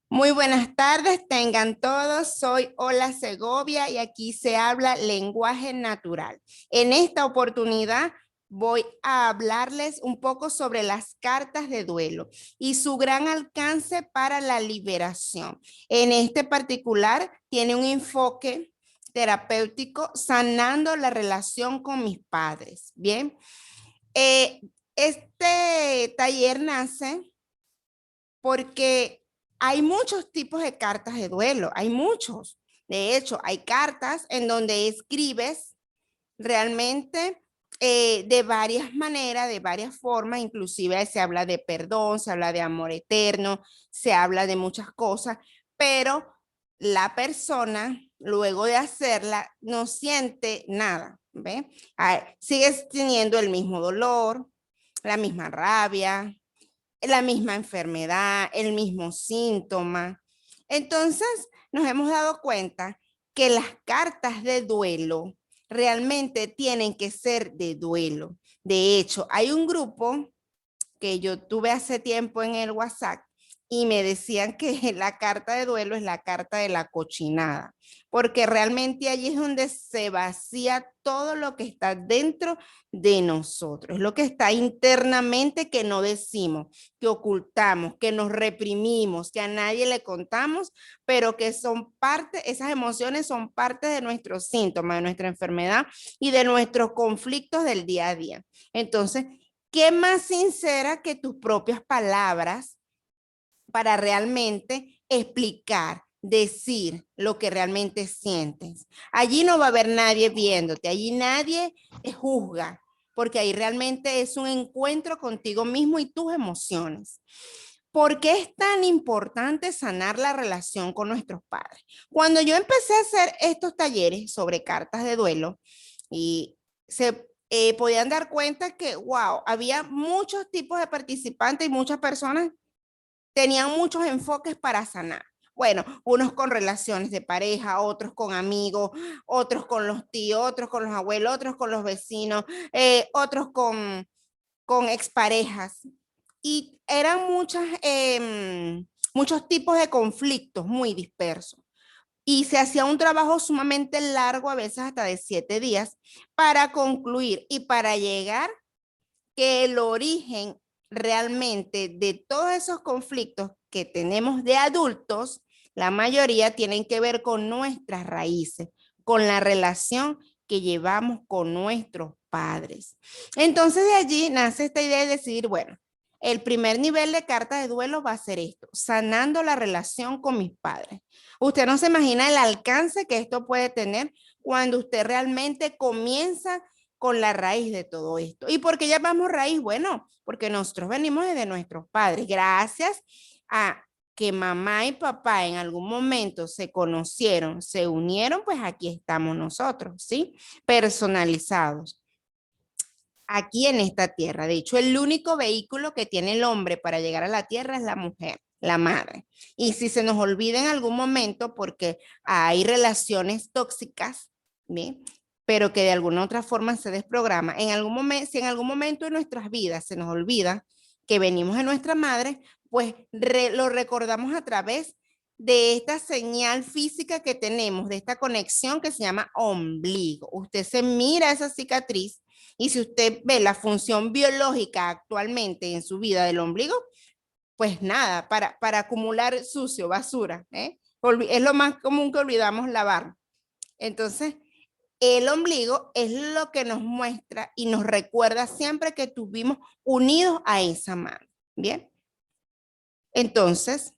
Muy buenas tardes, tengan todos. Soy Ola Segovia y aquí se habla lenguaje natural. En esta oportunidad voy a hablarles un poco sobre las cartas de duelo y su gran alcance para la liberación. En este particular tiene un enfoque terapéutico sanando la relación con mis padres. Bien, Eh, este taller nace porque hay muchos tipos de cartas de duelo, hay muchos. De hecho, hay cartas en donde escribes realmente de varias maneras, de varias formas, inclusive se habla de perdón, se habla de amor eterno, se habla de muchas cosas, pero la persona luego de hacerla no siente nada, ¿ve? Sigues teniendo el mismo dolor, la misma rabia, la misma enfermedad, el mismo síntoma. Entonces, nos hemos dado cuenta que las cartas de duelo realmente tienen que ser de duelo. De hecho, hay un grupo que yo tuve hace tiempo en el WhatsApp y me decían que la carta de duelo es la carta de la cochinada, porque realmente allí es donde se vacía todo lo que está dentro de nosotros, lo que está internamente que no decimos, que ocultamos, que nos reprimimos, que a nadie le contamos, pero que son parte, esas emociones son parte de nuestros síntomas, de nuestra enfermedad y de nuestros conflictos del día a día. Entonces, ¿qué más sincera que tus propias palabras para realmente explicar, decir lo que realmente sientes? Allí no va a haber nadie viéndote, allí nadie te juzga, porque ahí realmente es un encuentro contigo mismo y tus emociones. ¿Por qué es tan importante sanar la relación con nuestros padres? Cuando yo empecé a hacer estos talleres sobre cartas de duelo y se podían dar cuenta que, wow, había muchos tipos de participantes y muchas personas tenían muchos enfoques para sanar. Bueno, unos con relaciones de pareja, otros con amigos, otros con los tíos, otros con los abuelos, otros con los vecinos, otros con exparejas. Y eran muchos tipos de conflictos muy dispersos. Y se hacía un trabajo sumamente largo, a veces hasta de 7 días, para concluir y para llegar que el origen realmente de todos esos conflictos que tenemos de adultos, la mayoría tienen que ver con nuestras raíces, con la relación que llevamos con nuestros padres. Entonces de allí nace esta idea de decidir, bueno, el primer nivel de carta de duelo va a ser esto, sanando la relación con mis padres. Usted no se imagina el alcance que esto puede tener cuando usted realmente comienza con la raíz de todo esto. ¿Y por qué llamamos raíz? Bueno, porque nosotros venimos desde nuestros padres. Gracias a que mamá y papá en algún momento se conocieron, se unieron, pues aquí estamos nosotros, ¿sí? Personalizados aquí en esta tierra. De hecho, el único vehículo que tiene el hombre para llegar a la tierra es la mujer, la madre. Y si se nos olvida en algún momento, porque hay relaciones tóxicas, ¿bien? Pero que de alguna otra forma se desprograma, en algún momento, si en algún momento de nuestras vidas se nos olvida que venimos de nuestra madre, pues lo recordamos a través de esta señal física que tenemos, de esta conexión que se llama ombligo. Usted se mira esa cicatriz y si usted ve la función biológica actualmente en su vida del ombligo, pues nada, para acumular sucio, basura, ¿eh? Es lo más común que olvidamos lavar. Entonces, el ombligo es lo que nos muestra y nos recuerda siempre que estuvimos unidos a esa mano. Bien, entonces,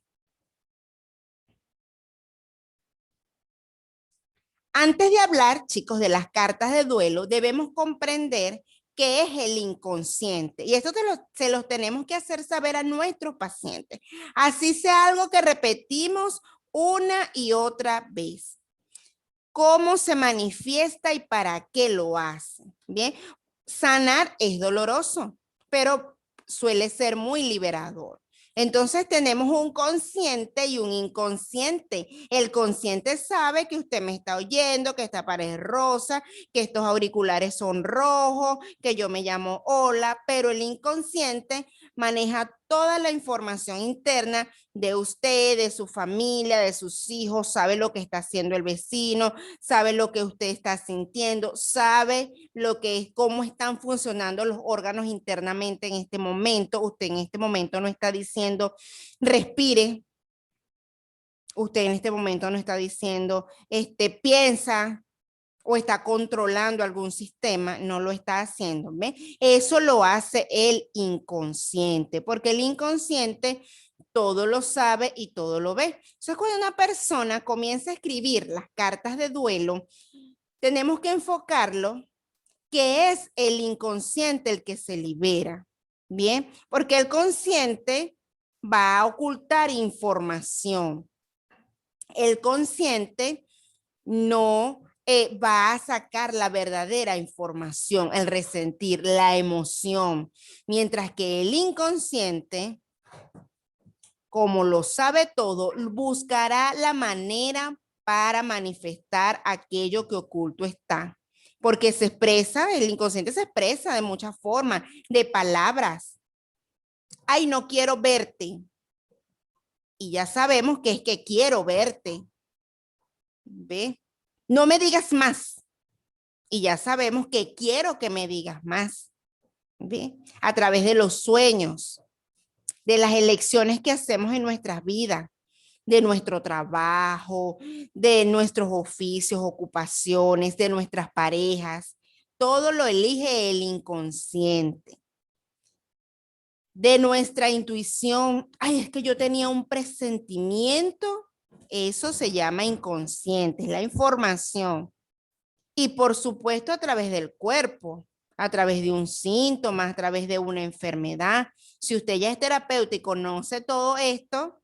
antes de hablar, chicos, de las cartas de duelo, debemos comprender qué es el inconsciente. Y esto se los tenemos que hacer saber a nuestros pacientes. Así sea algo que repetimos una y otra vez. ¿Cómo se manifiesta y para qué lo hace? Bien, sanar es doloroso, pero suele ser muy liberador. Entonces tenemos un consciente y un inconsciente. El consciente sabe que usted me está oyendo, que esta pared es rosa, que estos auriculares son rojos, que yo me llamo Ola, pero el inconsciente maneja toda la información interna de usted, de su familia, de sus hijos, sabe lo que está haciendo el vecino, sabe lo que usted está sintiendo, sabe lo que es, cómo están funcionando los órganos internamente en este momento. Usted en este momento no está diciendo, respire. Usted en este momento no está diciendo, piensa o está controlando algún sistema, no lo está haciendo. ¿Ve? Eso lo hace el inconsciente, porque el inconsciente todo lo sabe y todo lo ve. Entonces, cuando una persona comienza a escribir las cartas de duelo, tenemos que enfocarlo que es el inconsciente el que se libera. Bien, porque el consciente va a ocultar información. El consciente no va a sacar la verdadera información, el resentir, la emoción, mientras que el inconsciente, como lo sabe todo, buscará la manera para manifestar aquello que oculto está. Porque se expresa, el inconsciente se expresa de muchas formas, de palabras. Ay, no quiero verte. Y ya sabemos que es que quiero verte. ¿Ve? No me digas más. Y ya sabemos que quiero que me digas más. ¿Ve? A través de los sueños, de las elecciones que hacemos en nuestras vidas, de nuestro trabajo, de nuestros oficios, ocupaciones, de nuestras parejas. Todo lo elige el inconsciente. De nuestra intuición, ay, es que yo tenía un presentimiento, eso se llama inconsciente, es la información. Y por supuesto a través del cuerpo, a través de un síntoma, a través de una enfermedad. Si usted ya es terapeuta y conoce todo esto,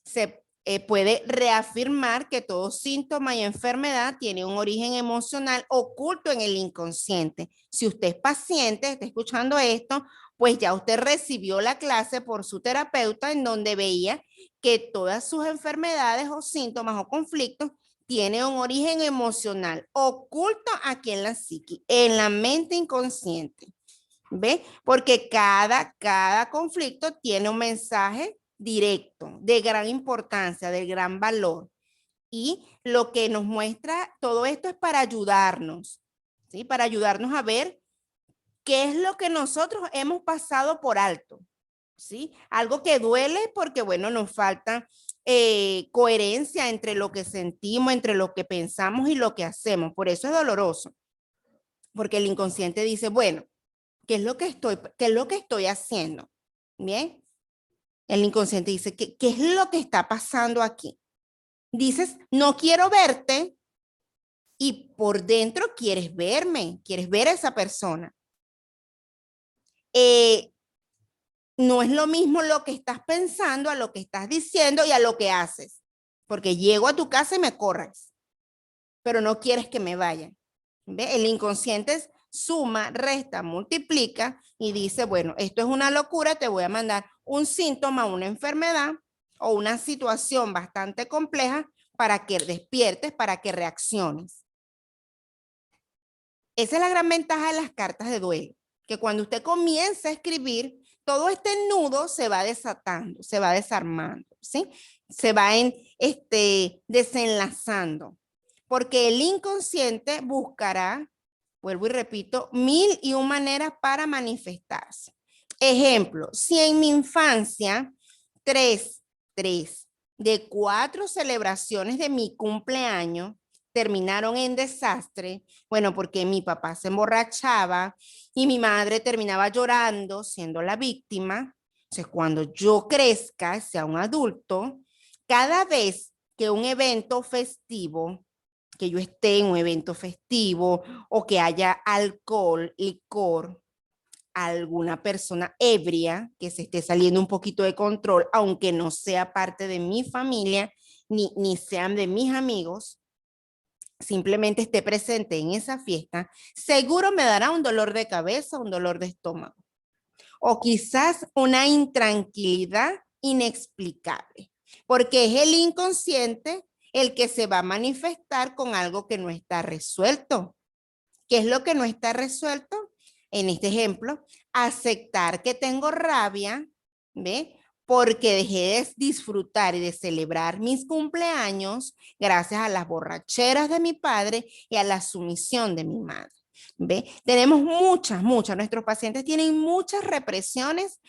se puede reafirmar que todo síntoma y enfermedad tiene un origen emocional oculto en el inconsciente. Si usted es paciente, está escuchando esto, pues ya usted recibió la clase por su terapeuta en donde veía que todas sus enfermedades o síntomas o conflictos tienen un origen emocional oculto aquí en la psique, en la mente inconsciente. ¿Ve? Porque cada conflicto tiene un mensaje directo, de gran importancia, de gran valor. Y lo que nos muestra todo esto es para ayudarnos, ¿sí? Para ayudarnos a ver qué es lo que nosotros hemos pasado por alto, ¿sí? Algo que duele porque, bueno, nos falta coherencia entre lo que sentimos, entre lo que pensamos y lo que hacemos. Por eso es doloroso, porque el inconsciente dice, bueno, ¿qué es lo que estoy haciendo? Bien. El inconsciente dice, ¿qué es lo que está pasando aquí? Dices, no quiero verte y por dentro quieres verme, quieres ver a esa persona. No es lo mismo lo que estás pensando a lo que estás diciendo y a lo que haces. Porque llego a tu casa y me corres, pero no quieres que me vaya. ¿Ve? El inconsciente es suma, resta, multiplica y dice, bueno, esto es una locura, te voy a mandar un síntoma, una enfermedad o una situación bastante compleja para que despiertes, para que reacciones. Esa es la gran ventaja de las cartas de duelo, que cuando usted comienza a escribir, todo este nudo se va desatando, se va desarmando, ¿sí? Se va desenlazando, porque el inconsciente buscará, vuelvo y repito, 1001 maneras para manifestarse. Ejemplo, si en mi infancia, tres de 4 celebraciones de mi cumpleaños terminaron en desastre, bueno, porque mi papá se emborrachaba y mi madre terminaba llorando siendo la víctima. Entonces, cuando yo crezca, sea un adulto, cada vez que un evento festivo, que yo esté en un evento festivo o que haya alcohol, licor, alguna persona ebria que se esté saliendo un poquito de control, aunque no sea parte de mi familia, ni sean de mis amigos, simplemente esté presente en esa fiesta, seguro me dará un dolor de cabeza, un dolor de estómago, o quizás una intranquilidad inexplicable, porque es el inconsciente el que se va a manifestar con algo que no está resuelto. ¿Qué es lo que no está resuelto? En este ejemplo, aceptar que tengo rabia, ¿ve? Porque dejé de disfrutar y de celebrar mis cumpleaños gracias a las borracheras de mi padre y a la sumisión de mi madre. ¿Ve? Tenemos muchas, nuestros pacientes tienen muchas represiones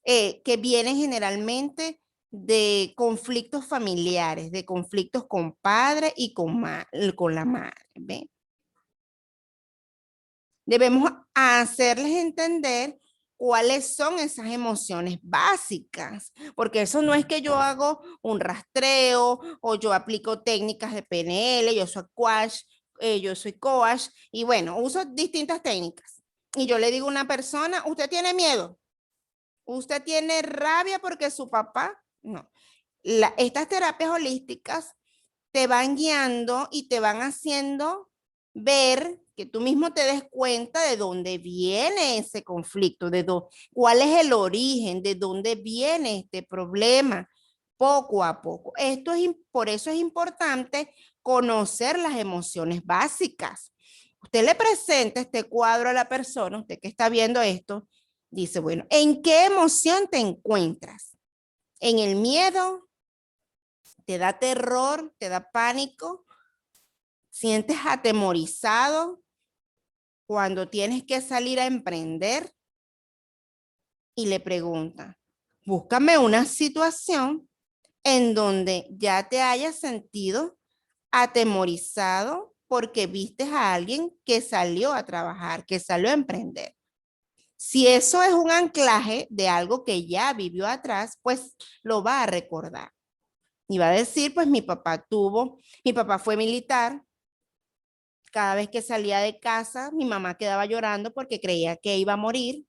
que vienen generalmente de conflictos familiares, de conflictos con padre y con la madre. ¿Ve? Debemos hacerles entender cuáles son esas emociones básicas, porque eso no es que yo hago un rastreo o yo aplico técnicas de PNL, yo soy coach y bueno, uso distintas técnicas. Y yo le digo a una persona, ¿usted tiene miedo? ¿Usted tiene rabia porque su papá? No. Estas terapias holísticas te van guiando y te van haciendo ver que tú mismo te des cuenta de dónde viene ese conflicto, cuál es el origen, de dónde viene este problema, poco a poco. Por eso es importante conocer las emociones básicas. Usted le presenta este cuadro a la persona, usted que está viendo esto, dice, bueno, ¿en qué emoción te encuentras? ¿En el miedo? ¿Te da terror? ¿Te da pánico? ¿Sientes atemorizado cuando tienes que salir a emprender? Y le pregunta, búscame una situación en donde ya te hayas sentido atemorizado porque viste a alguien que salió a trabajar, que salió a emprender. Si eso es un anclaje de algo que ya vivió atrás, pues lo va a recordar. Y va a decir, pues mi papá fue militar. Cada vez que salía de casa, mi mamá quedaba llorando porque creía que iba a morir.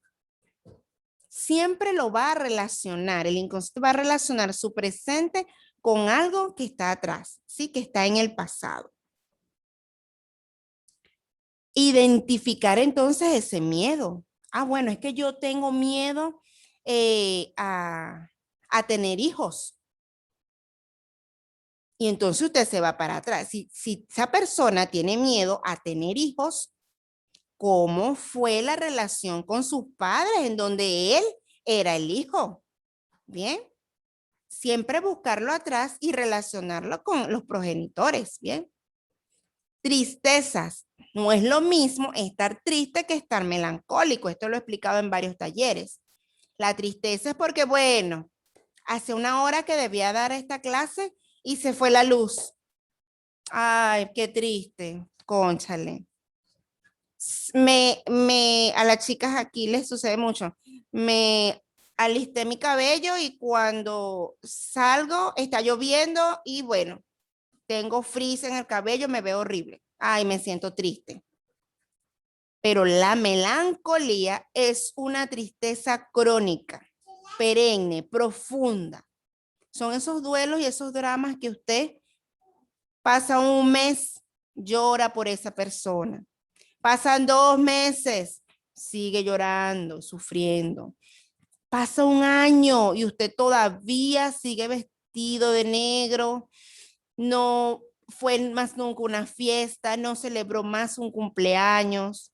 Siempre lo va a relacionar, el inconsciente va a relacionar su presente con algo que está atrás, ¿sí? Que está en el pasado. Identificar entonces ese miedo. Ah, bueno, es que yo tengo miedo a tener hijos. Y entonces usted se va para atrás. Si esa persona tiene miedo a tener hijos, ¿cómo fue la relación con sus padres en donde él era el hijo? Bien, siempre buscarlo atrás y relacionarlo con los progenitores. Bien, tristezas. No es lo mismo estar triste que estar melancólico. Esto lo he explicado en varios talleres. La tristeza es porque, bueno, hace una hora que debía dar esta clase y se fue la luz. Ay, qué triste, cónchale. A las chicas aquí les sucede mucho. Me alisté mi cabello y cuando salgo está lloviendo y bueno, tengo frizz en el cabello, me veo horrible. Ay, me siento triste. Pero la melancolía es una tristeza crónica, perenne, profunda. Son esos duelos y esos dramas que usted pasa un mes, llora por esa persona. Pasan 2 meses, sigue llorando, sufriendo. Pasa un año y usted todavía sigue vestido de negro, no fue más nunca una fiesta, no celebró más un cumpleaños.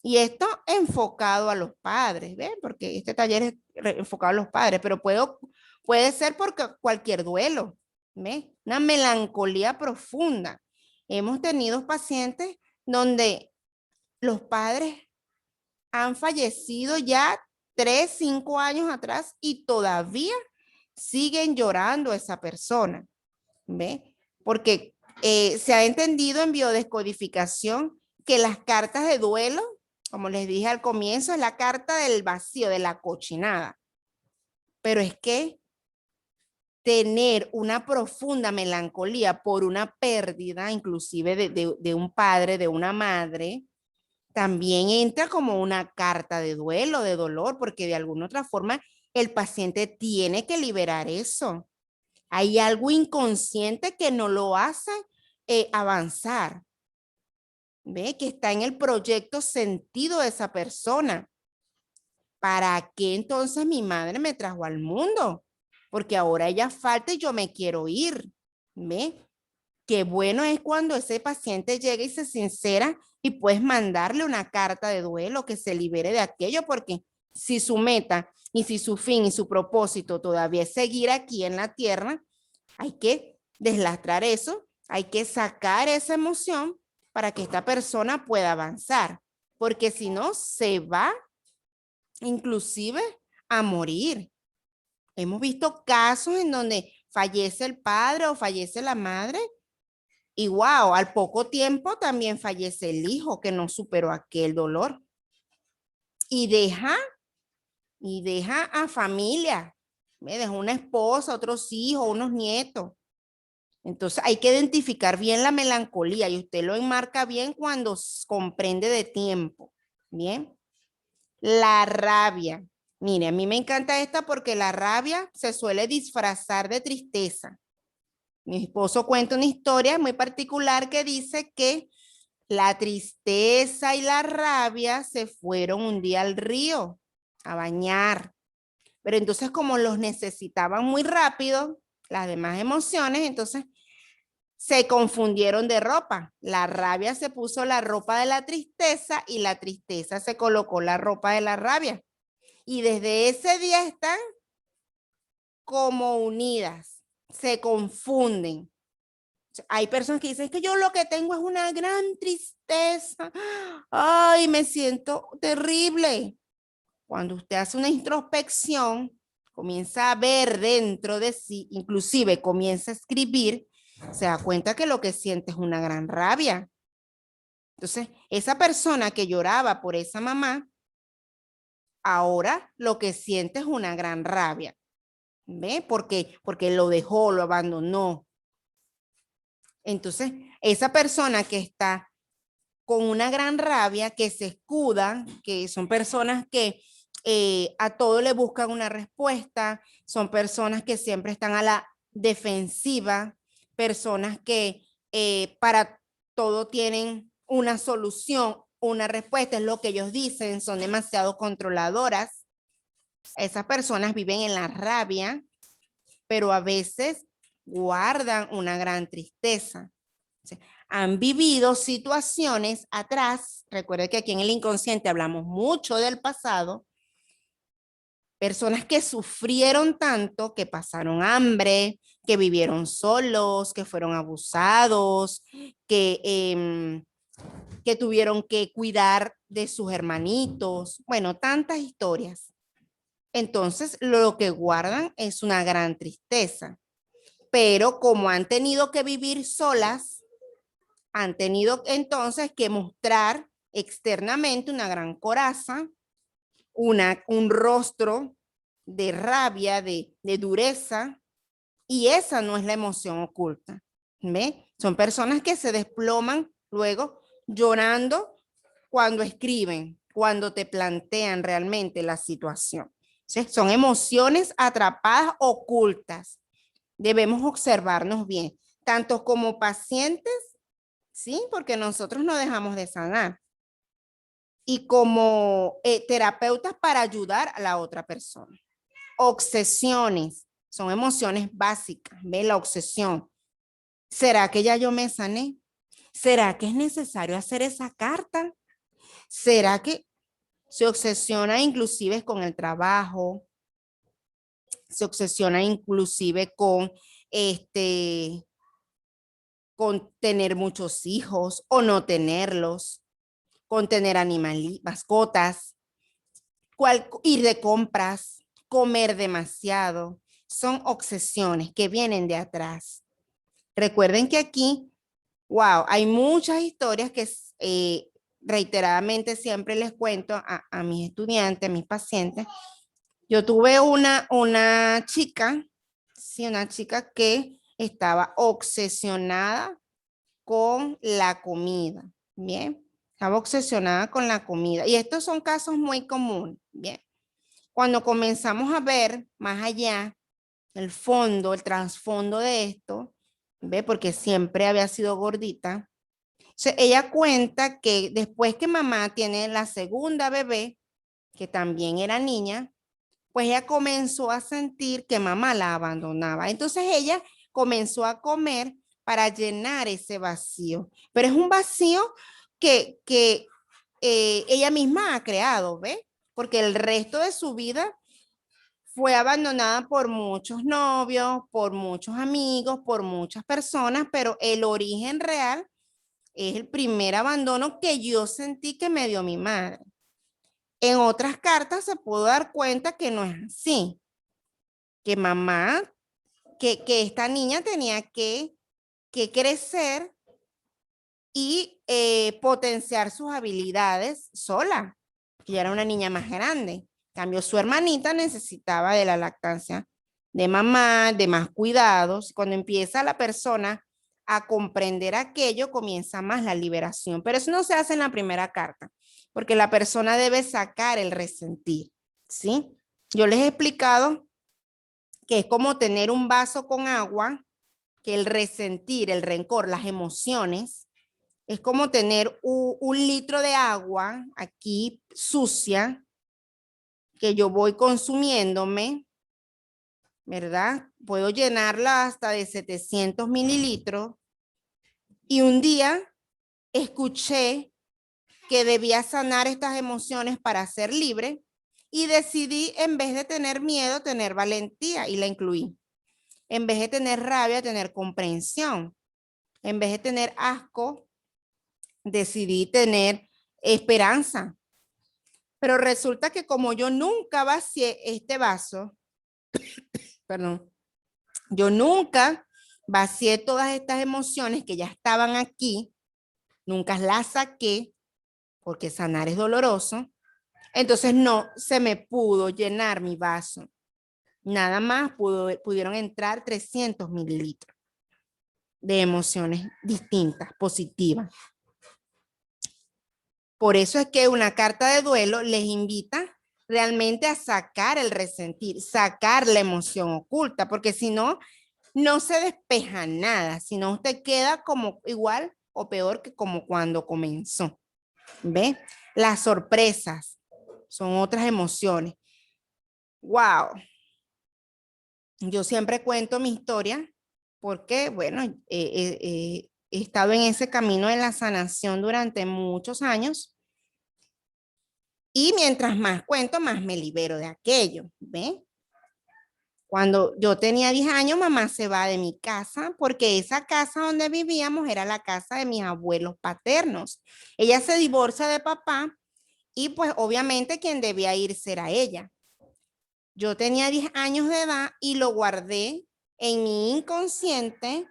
Y esto enfocado a los padres, ¿ven? Porque este taller es enfocado a los padres, pero puede ser por cualquier duelo, ¿ven? Una melancolía profunda. Hemos tenido pacientes donde los padres han fallecido ya 3, 5 años atrás y todavía siguen llorando esa persona, ¿ve? Porque se ha entendido en biodescodificación que las cartas de duelo, como les dije al comienzo, es la carta del vacío, de la cochinada. Pero es que tener una profunda melancolía por una pérdida, inclusive de un padre, de una madre, también entra como una carta de duelo, de dolor, porque de alguna otra forma el paciente tiene que liberar eso. Hay algo inconsciente que no lo hace avanzar. ¿Ve? Que está en el proyecto sentido de esa persona. ¿Para qué entonces mi madre me trajo al mundo? Porque ahora ella falta y yo me quiero ir. ¿Ve? Qué bueno es cuando ese paciente llega y se sincera y puedes mandarle una carta de duelo que se libere de aquello porque si su meta y si su fin y su propósito todavía es seguir aquí en la tierra, hay que deslastrar eso, hay que sacar esa emoción para que esta persona pueda avanzar, porque si no, se va inclusive a morir. Hemos visto casos en donde fallece el padre o fallece la madre y wow, al poco tiempo también fallece el hijo que no superó aquel dolor y deja a familia, me deja una esposa, otros hijos, unos nietos. Entonces hay que identificar bien la melancolía y usted lo enmarca bien cuando comprende de tiempo. Bien. La rabia. Mire, a mí me encanta esta porque la rabia se suele disfrazar de tristeza. Mi esposo cuenta una historia muy particular que dice que la tristeza y la rabia se fueron un día al río a bañar. Pero entonces como los necesitaban muy rápido, las demás emociones, entonces se confundieron de ropa. La rabia se puso la ropa de la tristeza y la tristeza se colocó la ropa de la rabia. Y desde ese día están como unidas, se confunden. Hay personas que dicen, es que yo lo que tengo es una gran tristeza. Ay, me siento terrible. Cuando usted hace una introspección, comienza a ver dentro de sí, inclusive comienza a escribir, se da cuenta que lo que siente es una gran rabia. Entonces, esa persona que lloraba por esa mamá, ahora lo que siente es una gran rabia. ¿Ve? Porque lo dejó, lo abandonó. Entonces, esa persona que está con una gran rabia, que se escuda, que son personas que a todo le buscan una respuesta, son personas que siempre están a la defensiva, personas que para todo tienen una solución, una respuesta, es lo que ellos dicen, son demasiado controladoras. Esas personas viven en la rabia, pero a veces guardan una gran tristeza. Han vivido situaciones atrás, recuerden que aquí en el inconsciente hablamos mucho del pasado, personas que sufrieron tanto, que pasaron hambre, que vivieron solos, que fueron abusados, que tuvieron que cuidar de sus hermanitos, bueno, tantas historias. Entonces, lo que guardan es una gran tristeza. Pero como han tenido que vivir solas, han tenido entonces que mostrar externamente una gran coraza, un rostro de rabia, de dureza, y esa no es la emoción oculta. ¿Ve? Son personas que se desploman luego llorando cuando escriben, cuando te plantean realmente la situación. ¿Sí? Son emociones atrapadas, ocultas. Debemos observarnos bien, tanto como pacientes, ¿sí? Porque nosotros no dejamos de sanar. Y como terapeutas para ayudar a la otra persona. Obsesiones, son emociones básicas, ¿ve? La obsesión. ¿Será que ya yo me sané? ¿Será que es necesario hacer esa carta? ¿Será que se obsesiona inclusive con el trabajo? Se obsesiona inclusive con tener muchos hijos o no tenerlos, con tener mascotas, ir de compras, comer demasiado. Son obsesiones que vienen de atrás. Recuerden que aquí, wow, hay muchas historias que reiteradamente siempre les cuento a mis estudiantes, a mis pacientes. Yo tuve una chica, sí, una chica que estaba obsesionada con la comida, ¿bien? Estaba obsesionada con la comida. Y estos son casos muy comunes, ¿bien? Cuando comenzamos a ver más allá el fondo, el trasfondo de esto, ¿ve? Porque siempre había sido gordita. Entonces, ella cuenta que después que mamá tiene la segunda bebé, que también era niña, pues ella comenzó a sentir que mamá la abandonaba. Entonces ella comenzó a comer para llenar ese vacío. Pero es un vacío que ella misma ha creado, ¿ve? porque el resto de su vida fue abandonada por muchos novios, por muchos amigos, por muchas personas, pero el origen real es el primer abandono que yo sentí que me dio mi madre. En otras cartas se pudo dar cuenta que no es así, que mamá, que esta niña tenía que crecer y potenciar sus habilidades sola. Ella era una niña más grande. En cambio, su hermanita necesitaba de la lactancia de mamá, de más cuidados. Cuando empieza la persona a comprender aquello, comienza más la liberación. Pero eso no se hace en la primera carta, porque la persona debe sacar el resentir, ¿sí? Yo les he explicado que es como tener un vaso con agua, que el resentir, el rencor, las emociones, es como tener un litro de agua aquí sucia que yo voy consumiéndome, ¿verdad? Puedo llenarla hasta de 700 mililitros y un día escuché que debía sanar estas emociones para ser libre y decidí, en vez de tener miedo, tener valentía y la incluí. En vez de tener rabia, tener comprensión. En vez de tener asco, decidí tener esperanza. Pero resulta que como yo nunca vacié este vaso, perdón, yo nunca vacié todas estas emociones que ya estaban aquí, nunca las saqué, porque sanar es doloroso, entonces no se me pudo llenar mi vaso. Nada más pudieron entrar 300 mililitros de emociones distintas, positivas. Por eso es que una carta de duelo les invita realmente a sacar el resentir, sacar la emoción oculta, porque si no, no se despeja nada, sino usted queda como igual o peor que como cuando comenzó. ¿Ve? Las sorpresas son otras emociones. Wow. Yo siempre cuento mi historia porque, bueno, he estado en ese camino de la sanación durante muchos años. Y mientras más cuento, más me libero de aquello, ¿ve? Cuando yo tenía 10 años, mamá se va de mi casa porque esa casa donde vivíamos era la casa de mis abuelos paternos. Ella se divorcia de papá y pues obviamente quien debía irse era ella. Yo tenía 10 años de edad y lo guardé en mi inconsciente,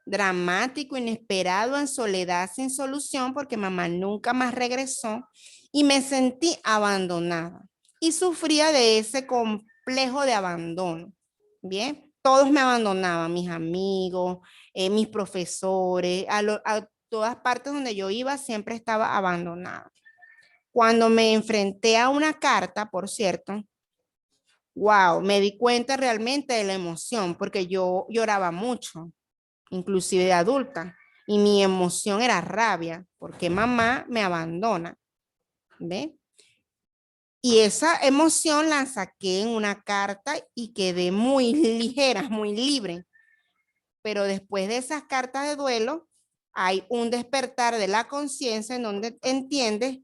dramático, inesperado, en soledad, sin solución, porque mamá nunca más regresó y me sentí abandonada y sufría de ese complejo de abandono. Bien, todos me abandonaban, mis amigos, mis profesores, a todas partes donde yo iba siempre estaba abandonada. Cuando me enfrenté a una carta, por cierto, wow, me di cuenta realmente de la emoción porque yo lloraba mucho, inclusive de adulta, y mi emoción era rabia porque mamá me abandona, ¿ve? Y esa emoción la saqué en una carta y quedé muy ligera, muy libre. Pero después de esas cartas de duelo, hay un despertar de la conciencia en donde entiendes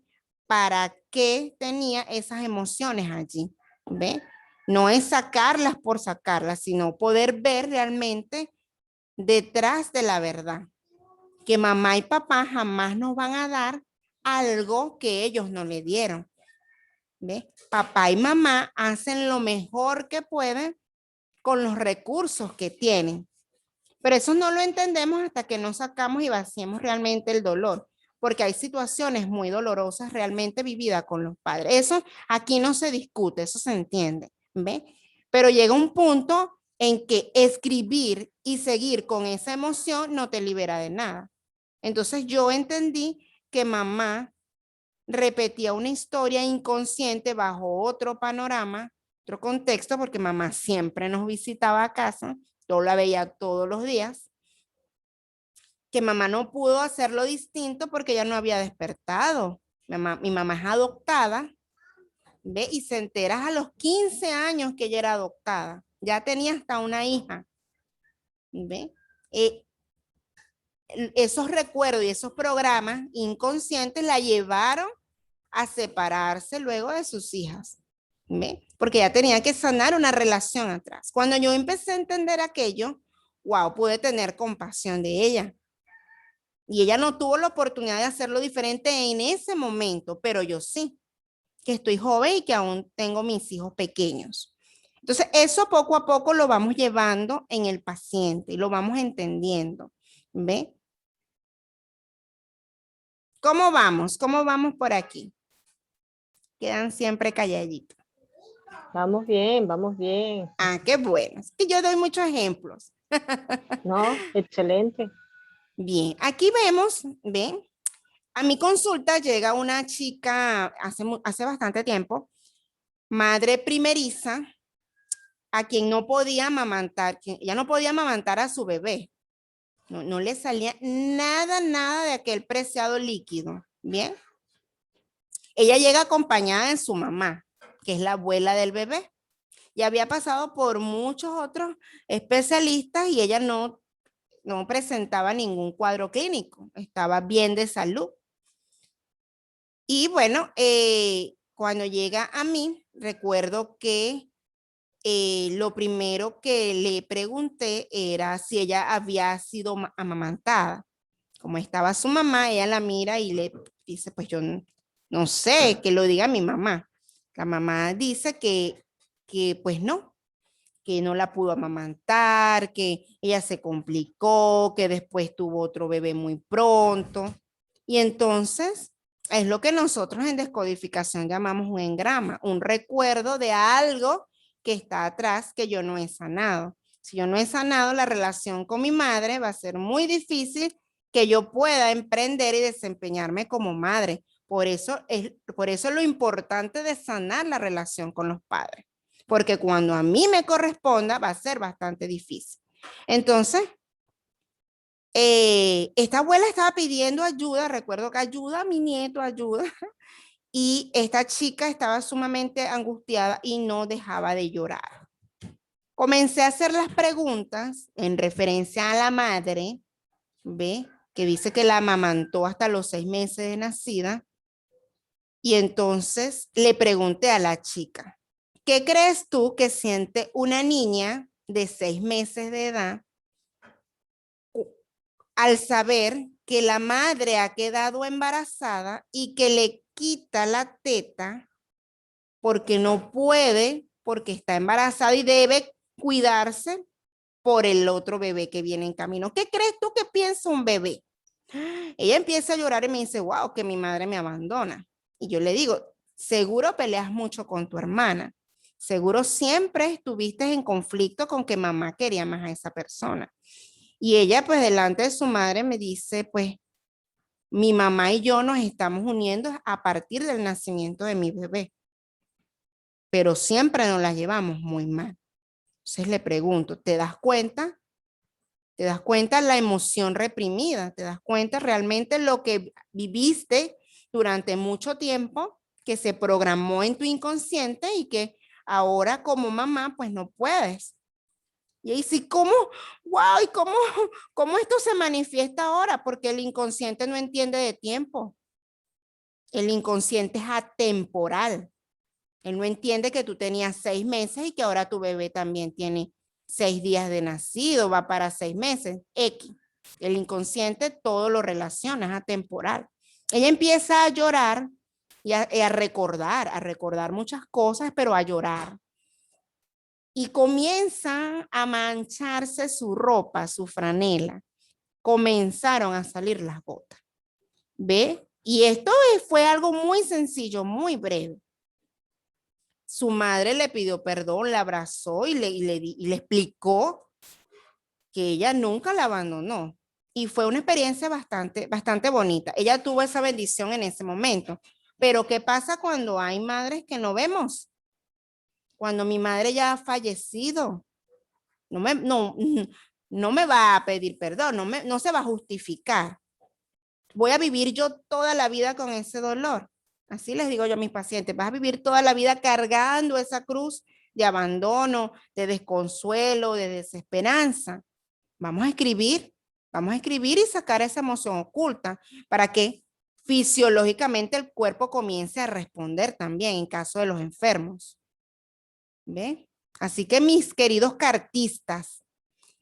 para qué tenía esas emociones allí, ¿ve? No es sacarlas por sacarlas, sino poder ver realmente detrás de la verdad, que mamá y papá jamás nos van a dar algo que ellos no le dieron, ¿ve? Papá y mamá hacen lo mejor que pueden con los recursos que tienen. Pero eso no lo entendemos hasta que no sacamos y vaciemos realmente el dolor, porque hay situaciones muy dolorosas realmente vividas con los padres. Eso aquí no se discute, eso se entiende, ¿ve? Pero llega un punto en que escribir y seguir con esa emoción no te libera de nada. Entonces yo entendí que mamá repetía una historia inconsciente bajo otro panorama, otro contexto, porque mamá siempre nos visitaba a casa, yo la veía todos los días, que mamá no pudo hacerlo distinto porque ella no había despertado. Mi mamá es adoptada, ¿ve? Y se entera a los 15 años que ella era adoptada. Ya tenía hasta una hija, ¿ve? Esos recuerdos y esos programas inconscientes la llevaron a separarse luego de sus hijas. ¿Ve? Porque ya tenía que sanar una relación atrás. Cuando yo empecé a entender aquello, wow, pude tener compasión de ella. Y ella no tuvo la oportunidad de hacerlo diferente en ese momento, pero yo sí, que estoy joven y que aún tengo mis hijos pequeños. Entonces, eso poco a poco lo vamos llevando en el paciente y lo vamos entendiendo. ¿Ve? ¿Cómo vamos? ¿Cómo vamos por aquí? Quedan siempre calladitos. Vamos bien, vamos bien. Ah, qué bueno. Es que yo doy muchos ejemplos. No, excelente. Bien, aquí vemos, ven, a mi consulta llega una chica hace bastante tiempo, madre primeriza, a quien no podía amamantar, ella no podía amamantar a su bebé. No le salía nada de aquel preciado líquido. Bien, ella llega acompañada de su mamá, que es la abuela del bebé. Y había pasado por muchos otros especialistas y ella no presentaba ningún cuadro clínico, estaba bien de salud. Y bueno, cuando llega a mí, recuerdo que lo primero que le pregunté era si ella había sido amamantada. Como estaba su mamá, ella la mira y le dice, pues yo no sé, que lo diga mi mamá. La mamá dice que pues no, que no la pudo amamantar, que ella se complicó, que después tuvo otro bebé muy pronto. Y entonces es lo que nosotros en descodificación llamamos un engrama, un recuerdo de algo que está atrás que yo no he sanado. Si yo no he sanado la relación con mi madre, va a ser muy difícil que yo pueda emprender y desempeñarme como madre. Por eso lo importante de sanar la relación con los padres, porque cuando a mí me corresponda va a ser bastante difícil. Entonces, esta abuela estaba pidiendo ayuda, recuerdo que ayuda a mi nieto, ayuda, y esta chica estaba sumamente angustiada y no dejaba de llorar. Comencé a hacer las preguntas en referencia a la madre, ¿ve? Que dice que la amamantó hasta los 6 meses de nacida. Y entonces le pregunté a la chica, ¿qué crees tú que siente una niña de 6 meses de edad al saber que la madre ha quedado embarazada y que le quita la teta porque no puede, porque está embarazada y debe cuidarse por el otro bebé que viene en camino? ¿Qué crees tú que piensa un bebé? Ella empieza a llorar y me dice, wow, que mi madre me abandona. Y yo le digo, seguro peleas mucho con tu hermana. Seguro siempre estuviste en conflicto con que mamá quería más a esa persona. Y ella, pues, delante de su madre me dice, pues, mi mamá y yo nos estamos uniendo a partir del nacimiento de mi bebé, pero siempre nos la llevamos muy mal. Entonces le pregunto, ¿te das cuenta? ¿Te das cuenta la emoción reprimida? ¿Te das cuenta realmente lo que viviste durante mucho tiempo que se programó en tu inconsciente y que ahora como mamá pues no puedes? Y ahí sí, ¿cómo? ¡Wow! ¿Y cómo esto se manifiesta ahora? Porque el inconsciente no entiende de tiempo. El inconsciente es atemporal. Él no entiende que tú tenías 6 meses y que ahora tu bebé también tiene 6 días de nacido, va para 6 meses. X. El inconsciente todo lo relaciona, es atemporal. Ella empieza a llorar y a recordar muchas cosas, pero a llorar. Y comienza a mancharse su ropa, su franela. Comenzaron a salir las gotas. ¿Ve? Y esto fue algo muy sencillo, muy breve. Su madre le pidió perdón, la abrazó y le explicó que ella nunca la abandonó. Y fue una experiencia bastante bonita. Ella tuvo esa bendición en ese momento. Pero ¿qué pasa cuando hay madres que no vemos? Cuando mi madre ya ha fallecido, no me va a pedir perdón, no se va a justificar. Voy a vivir yo toda la vida con ese dolor. Así les digo yo a mis pacientes, vas a vivir toda la vida cargando esa cruz de abandono, de desconsuelo, de desesperanza. Vamos a escribir y sacar esa emoción oculta. ¿Para qué? fisiológicamente el cuerpo comience a responder también en caso de los enfermos. ¿Ve? Así que mis queridos cartistas,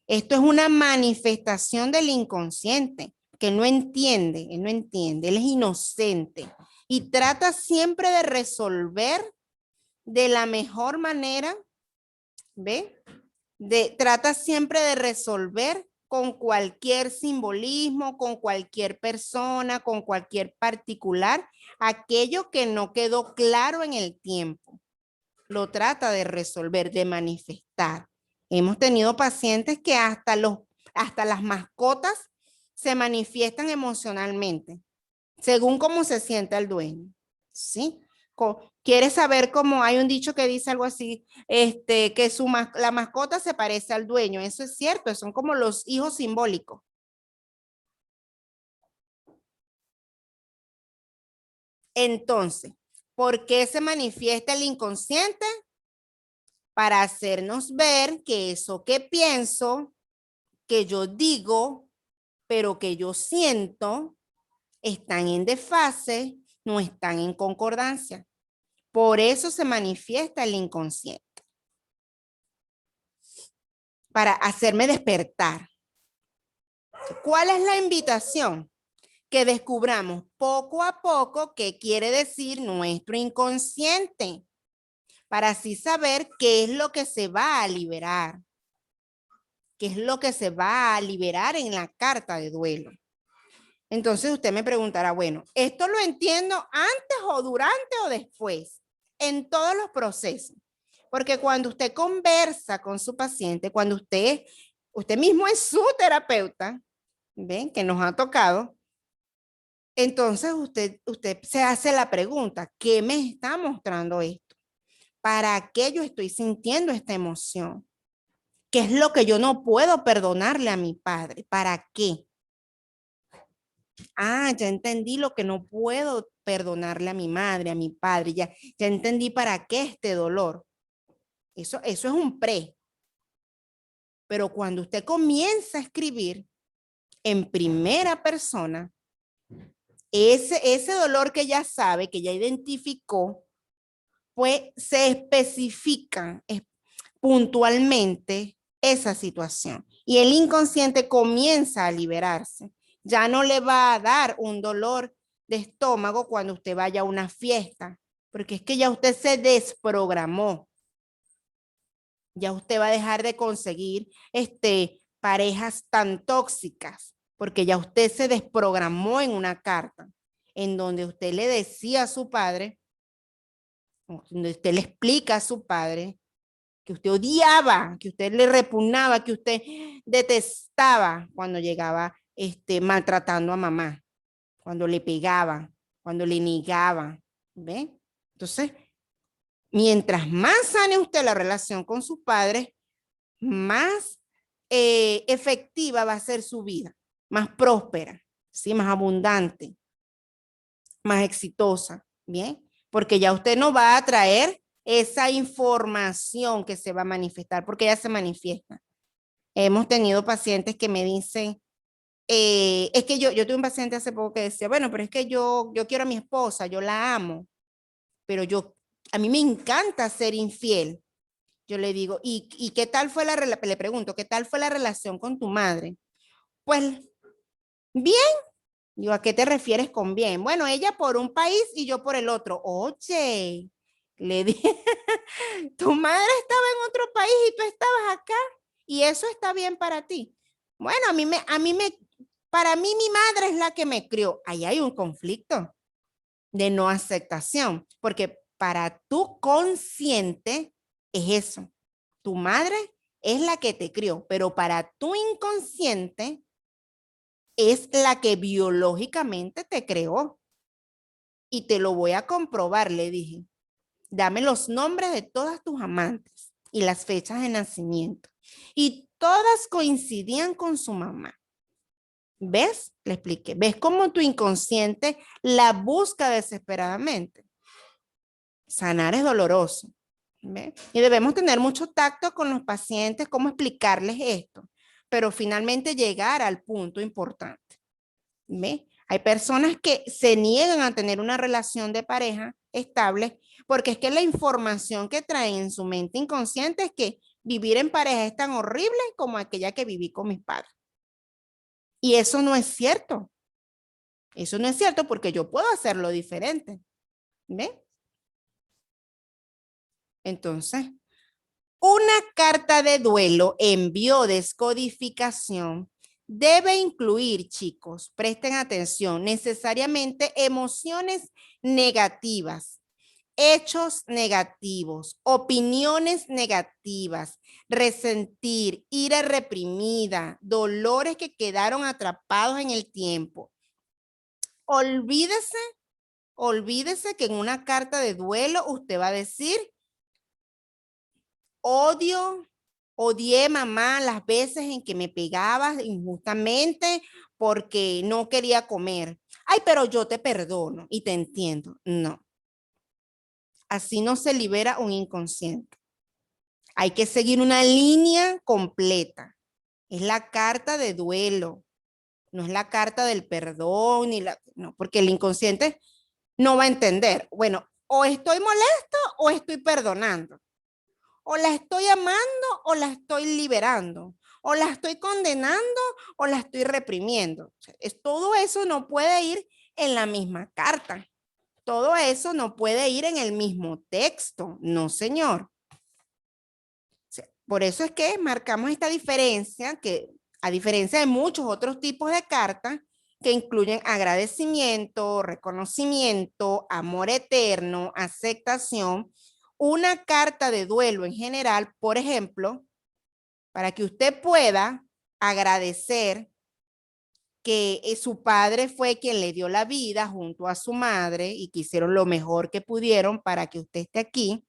esto es una manifestación del inconsciente, que no entiende, él es inocente y trata siempre de resolver de la mejor manera, ¿ve? Trata siempre de resolver con cualquier simbolismo, con cualquier persona, con cualquier particular, aquello que no quedó claro en el tiempo. Lo trata de resolver, de manifestar. Hemos tenido pacientes que hasta las mascotas se manifiestan emocionalmente, según cómo se sienta el dueño. ¿Sí? ¿Quieres saber cómo hay un dicho que dice algo así? Que la mascota se parece al dueño. Eso es cierto, son como los hijos simbólicos. Entonces, ¿por qué se manifiesta el inconsciente? Para hacernos ver que eso que pienso, que yo digo, pero que yo siento, están en desfase, no están en concordancia. Por eso se manifiesta el inconsciente. Para hacerme despertar. ¿Cuál es la invitación? Que descubramos poco a poco qué quiere decir nuestro inconsciente, para así saber qué es lo que se va a liberar, qué es lo que se va a liberar en la carta de duelo. Entonces usted me preguntará, bueno, ¿esto lo entiendo antes o durante o después? En todos los procesos. Porque cuando usted conversa con su paciente, cuando usted mismo es su terapeuta, ¿ven? Que nos ha tocado, entonces usted se hace la pregunta, ¿qué me está mostrando esto? ¿Para qué yo estoy sintiendo esta emoción? ¿Qué es lo que yo no puedo perdonarle a mi padre? ¿Para qué? Ah, ya entendí lo que no puedo perdonarle a mi madre, a mi padre. Ya entendí para qué este dolor. Eso es un pre. Pero cuando usted comienza a escribir en primera persona, ese dolor que ya sabe, que ya identificó, pues se especifica puntualmente esa situación. Y el inconsciente comienza a liberarse. Ya no le va a dar un dolor de estómago cuando usted vaya a una fiesta, porque es que ya usted se desprogramó. Ya usted va a dejar de conseguir parejas tan tóxicas, porque ya usted se desprogramó en una carta en donde usted le decía a su padre, donde usted le explica a su padre que usted odiaba, que usted le repugnaba, que usted detestaba cuando llegaba maltratando a mamá, cuando le pegaba, cuando le negaba, ¿ve? Entonces, mientras más sane usted la relación con sus padres, más efectiva va a ser su vida, más próspera, ¿sí? Más abundante, más exitosa, ¿bien? Porque ya usted no va a traer esa información que se va a manifestar, porque ya se manifiesta. Hemos tenido pacientes que me dicen, es que yo tuve un paciente hace poco que decía, bueno, pero es que yo quiero a mi esposa, yo la amo, pero a mí me encanta ser infiel. Yo le digo, ¿y qué tal fue le pregunto, ¿qué tal fue la relación con tu madre? Pues, bien. Digo, ¿a qué te refieres con bien? Bueno, ella por un país y yo por el otro. Oye, le dije, tu madre estaba en otro país y tú estabas acá y eso está bien para ti. Bueno, para mí mi madre es la que me crió. Ahí hay un conflicto de no aceptación, porque para tu consciente es eso. Tu madre es la que te crió, pero para tu inconsciente es la que biológicamente te creó. Y te lo voy a comprobar, le dije. Dame los nombres de todas tus amantes y las fechas de nacimiento. Y todas coincidían con su mamá. ¿Ves? Le expliqué. ¿Ves cómo tu inconsciente la busca desesperadamente? Sanar es doloroso. ¿Ves? Y debemos tener mucho tacto con los pacientes, cómo explicarles esto, pero finalmente llegar al punto importante. ¿Ves? Hay personas que se niegan a tener una relación de pareja estable porque es que la información que traen en su mente inconsciente es que vivir en pareja es tan horrible como aquella que viví con mis padres. Y eso no es cierto. Eso no es cierto porque yo puedo hacerlo diferente. ¿Ve? Entonces, una carta de duelo en biodescodificación debe incluir, chicos, presten atención, necesariamente emociones negativas, hechos negativos, opiniones negativas, resentir, ira reprimida, dolores que quedaron atrapados en el tiempo. Olvídese que en una carta de duelo usted va a decir, odié mamá las veces en que me pegabas injustamente porque no quería comer. Ay, pero yo te perdono y te entiendo. No. Así no se libera un inconsciente. Hay que seguir una línea completa. Es la carta de duelo. No es la carta del perdón, no, porque el inconsciente no va a entender. Bueno, o estoy molesto o estoy perdonando. O la estoy amando o la estoy liberando. O la estoy condenando o la estoy reprimiendo. Todo eso no puede ir en la misma carta. Todo eso no puede ir en el mismo texto. No, señor. Por eso es que marcamos esta diferencia, que a diferencia de muchos otros tipos de cartas, que incluyen agradecimiento, reconocimiento, amor eterno, aceptación, una carta de duelo en general, por ejemplo, para que usted pueda agradecer que su padre fue quien le dio la vida junto a su madre y que hicieron lo mejor que pudieron para que usted esté aquí,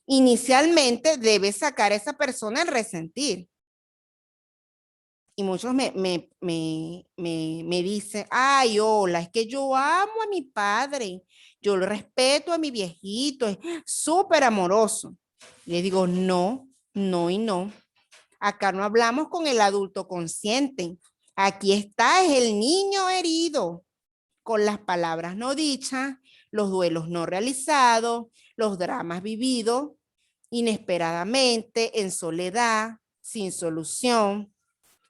inicialmente debe sacar a esa persona el resentir. Y muchos me dicen, ay, hola, es que yo amo a mi padre, yo lo respeto a mi viejito, es súper amoroso. Les digo, no, no y no. Acá no hablamos con el adulto consciente. Aquí está, es el niño herido, con las palabras no dichas, los duelos no realizados, los dramas vividos inesperadamente, en soledad, sin solución.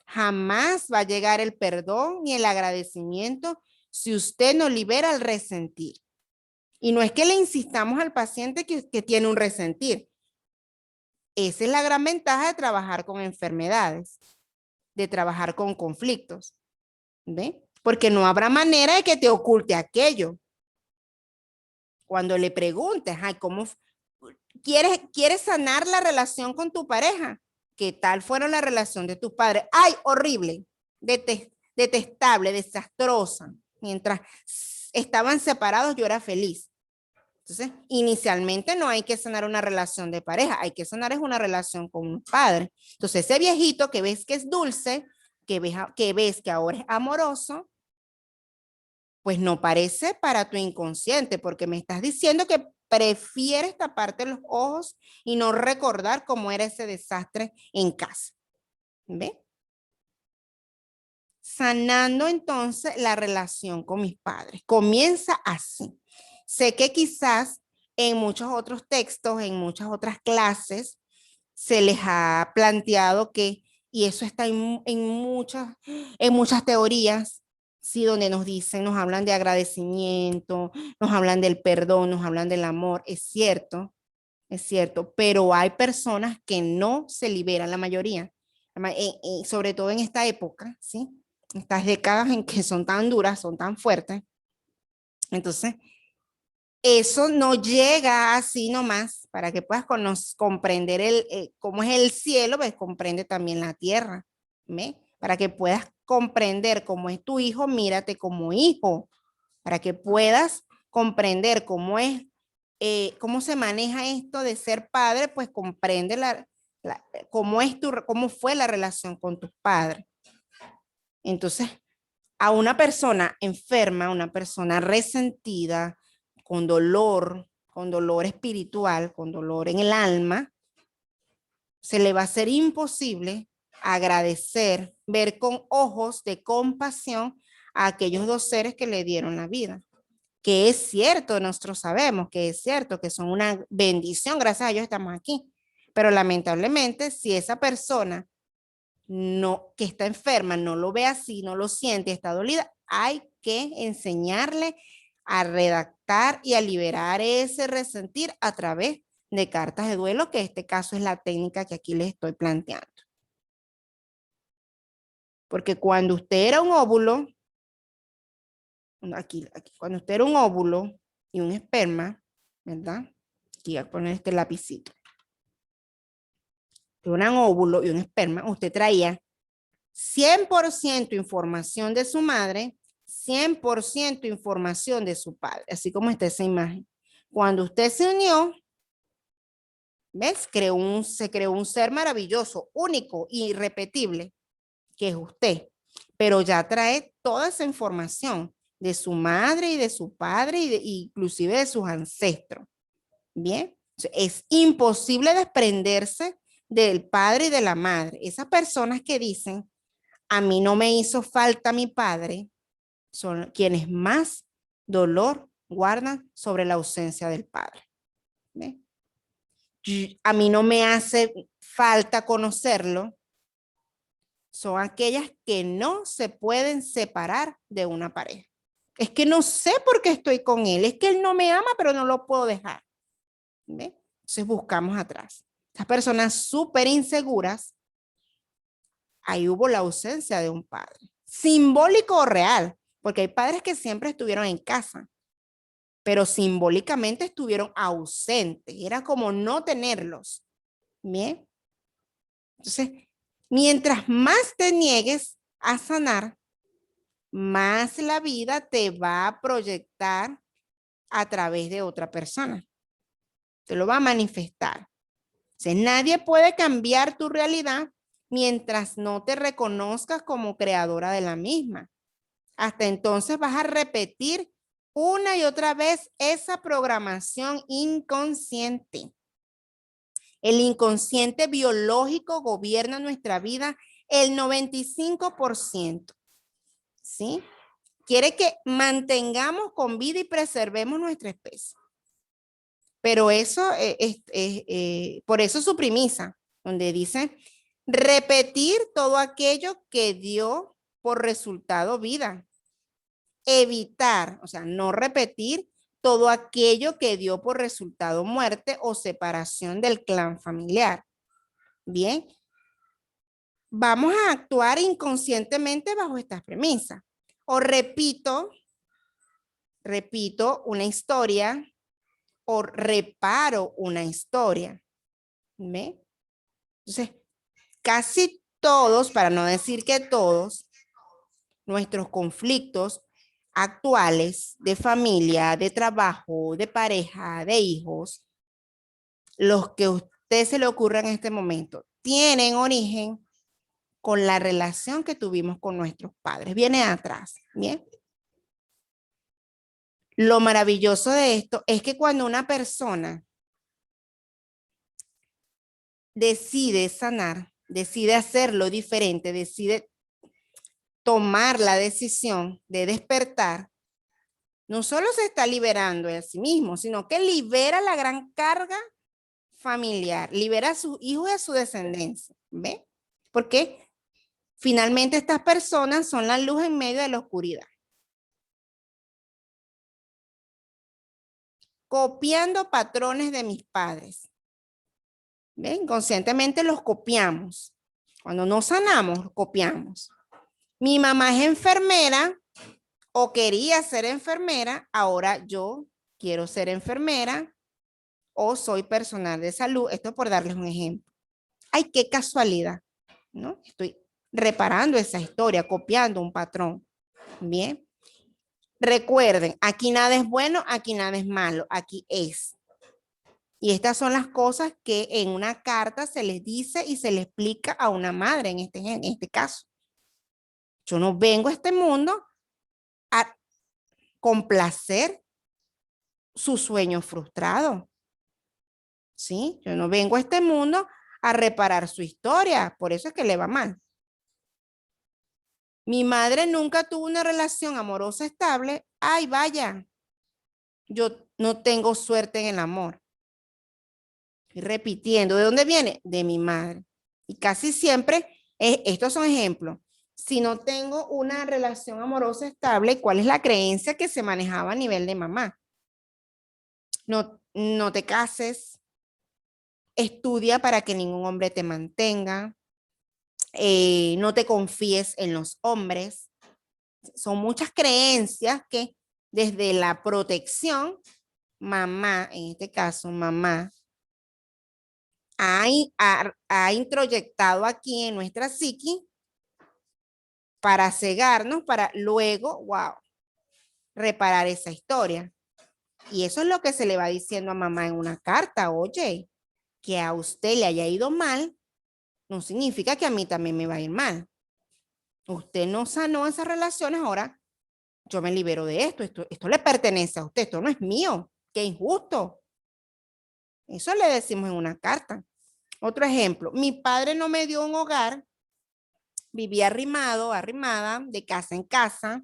Jamás va a llegar el perdón ni el agradecimiento si usted no libera el resentir. Y no es que le insistamos al paciente que tiene un resentir. Esa es la gran ventaja de trabajar con enfermedades, de trabajar con conflictos. ¿Ve? Porque no habrá manera de que te oculte aquello. Cuando le preguntes, ay, ¿cómo quieres sanar la relación con tu pareja? ¿Qué tal fueron la relación de tus padres? Ay, horrible, detestable, desastrosa. Mientras estaban separados, yo era feliz. Entonces, inicialmente no hay que sanar una relación de pareja, hay que sanar es una relación con un padre. Entonces, ese viejito que ves que es dulce, que ves que ahora es amoroso, pues no parece para tu inconsciente, porque me estás diciendo que prefieres taparte los ojos y no recordar cómo era ese desastre en casa. ¿Ve? Sanando entonces la relación con mis padres. Comienza así. Sé que quizás en muchos otros textos, en muchas otras clases, se les ha planteado que, y eso está en muchas teorías, sí, donde nos dicen, nos hablan de agradecimiento, nos hablan del perdón, nos hablan del amor, es cierto, pero hay personas que no se liberan, la mayoría, sobre todo en esta época, ¿sí? Estas décadas en que son tan duras, son tan fuertes. Entonces, eso no llega así nomás, para que puedas comprender cómo es el cielo, pues comprende también la tierra. ¿Ve? Para que puedas comprender cómo es tu hijo, mírate como hijo. Para que puedas comprender cómo es, cómo se maneja esto de ser padre, pues comprende cómo fue la relación con tus padres. Entonces, a una persona enferma, una persona resentida, con dolor espiritual, con dolor en el alma, se le va a ser imposible agradecer, ver con ojos de compasión a aquellos dos seres que le dieron la vida. Que es cierto, nosotros sabemos que es cierto, que son una bendición, gracias a Dios estamos aquí. Pero lamentablemente, si esa persona no, que está enferma no lo ve así, no lo siente, está dolida, hay que enseñarle a redactar y a liberar ese resentir a través de cartas de duelo, que en este caso es la técnica que aquí les estoy planteando. Porque cuando usted era un óvulo, cuando usted era un óvulo y un esperma, ¿verdad? Aquí voy a poner este lapicito. De un óvulo y un esperma, usted traía 100% información de su madre, 100% información de su padre, así como está esa imagen. Cuando usted se unió, ¿ves? Se creó un ser maravilloso, único, irrepetible, que es usted, pero ya trae toda esa información de su madre y de su padre inclusive de sus ancestros. Bien, es imposible desprenderse del padre y de la madre. Esas personas que dicen, a mí no me hizo falta mi padre, son quienes más dolor guardan sobre la ausencia del padre. ¿Ve? A mí no me hace falta conocerlo, son aquellas que no se pueden separar de una pareja. Es que no sé por qué estoy con él, es que él no me ama, pero no lo puedo dejar. ¿Ve? Entonces buscamos atrás. Estas personas súper inseguras, ahí hubo la ausencia de un padre, simbólico o real, porque hay padres que siempre estuvieron en casa, pero simbólicamente estuvieron ausentes, era como no tenerlos. Bien, entonces, mientras más te niegues a sanar, más la vida te va a proyectar a través de otra persona, te lo va a manifestar. Entonces, nadie puede cambiar tu realidad mientras no te reconozcas como creadora de la misma. Hasta entonces vas a repetir una y otra vez esa programación inconsciente. El inconsciente biológico gobierna nuestra vida el 95%. ¿Sí? Quiere que mantengamos con vida y preservemos nuestra especie. Pero eso por eso su premisa, donde dice repetir todo aquello que dio por resultado vida. Evitar, o sea, no repetir todo aquello que dio por resultado muerte o separación del clan familiar. Bien, vamos a actuar inconscientemente bajo estas premisas. O repito una historia o reparo una historia. ¿Ve? Entonces, casi todos, para no decir que todos, nuestros conflictos actuales de familia, de trabajo, de pareja, de hijos, los que a usted se le ocurra en este momento, tienen origen con la relación que tuvimos con nuestros padres. Viene atrás, ¿bien? Lo maravilloso de esto es que cuando una persona decide sanar, decide hacerlo diferente, decide tomar la decisión de despertar, no solo se está liberando a sí mismo, sino que libera la gran carga familiar, libera a sus hijos y a su descendencia. ¿Ve? Porque finalmente estas personas son la luz en medio de la oscuridad. Copiando patrones de mis padres. ¿Ven? Inconscientemente los copiamos. Cuando no sanamos, copiamos. Mi mamá es enfermera o quería ser enfermera, ahora yo quiero ser enfermera o soy personal de salud. Esto por darles un ejemplo. Ay, qué casualidad, ¿no? Estoy reparando esa historia, copiando un patrón. Bien. Recuerden, aquí nada es bueno, aquí nada es malo, aquí es. Y estas son las cosas que en una carta se les dice y se le explica a una madre en este caso. Yo no vengo a este mundo a complacer su sueño frustrado. ¿Sí? Yo no vengo a este mundo a reparar su historia, por eso es que le va mal. Mi madre nunca tuvo una relación amorosa estable. Ay, vaya, yo no tengo suerte en el amor. Y repitiendo, ¿de dónde viene? De mi madre. Y casi siempre, estos son ejemplos. Si no tengo una relación amorosa estable, ¿cuál es la creencia que se manejaba a nivel de mamá? No, no te cases, estudia para que ningún hombre te mantenga, no te confíes en los hombres. Son muchas creencias que desde la protección, mamá, en este caso, mamá, ha introyectado aquí en nuestra psiqui para cegarnos, para luego, wow, reparar esa historia. Y eso es lo que se le va diciendo a mamá en una carta. Oye, que a usted le haya ido mal, no significa que a mí también me va a ir mal. Usted no sanó esas relaciones, ahora yo me libero de esto le pertenece a usted, esto no es mío, qué injusto. Eso le decimos en una carta. Otro ejemplo, mi padre no me dio un hogar, vivía arrimado, arrimada, de casa en casa,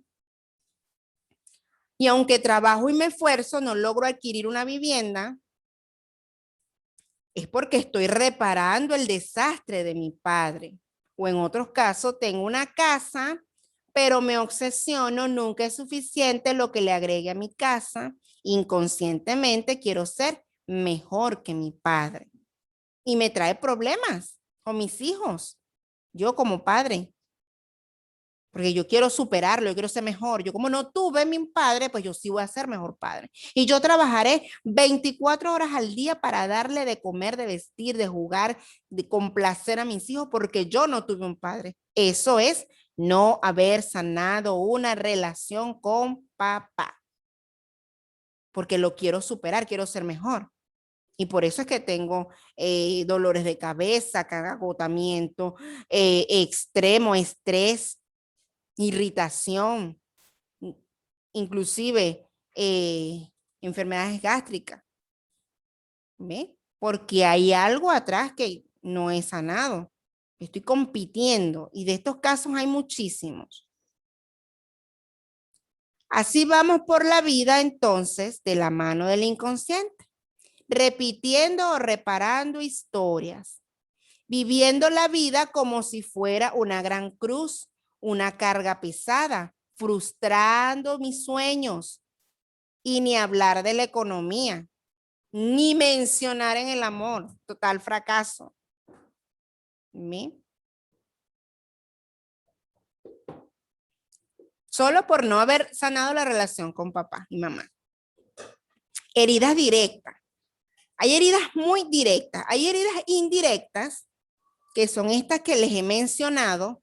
y aunque trabajo y me esfuerzo, no logro adquirir una vivienda, es porque estoy reparando el desastre de mi padre. O en otros casos, tengo una casa, pero me obsesiono, nunca es suficiente lo que le agregue a mi casa. Inconscientemente quiero ser mejor que mi padre. Y me trae problemas con mis hijos, yo como padre. Porque yo quiero superarlo, yo quiero ser mejor. Yo como no tuve mi padre, pues yo sí voy a ser mejor padre. Y yo trabajaré 24 horas al día para darle de comer, de vestir, de jugar, de complacer a mis hijos, porque yo no tuve un padre. Eso es no haber sanado una relación con papá. Porque lo quiero superar, quiero ser mejor. Y por eso es que tengo dolores de cabeza, agotamiento extremo, estrés, irritación, inclusive enfermedades gástricas. ¿Ve? Porque hay algo atrás que no he sanado. Estoy compitiendo y de estos casos hay muchísimos. Así vamos por la vida entonces de la mano del inconsciente, repitiendo o reparando historias, viviendo la vida como si fuera una gran cruz, una carga pesada, frustrando mis sueños y ni hablar de la economía, ni mencionar en el amor, total fracaso. ¿Me? Solo por no haber sanado la relación con papá y mamá. Heridas directas. Hay heridas muy directas, hay heridas indirectas, que son estas que les he mencionado,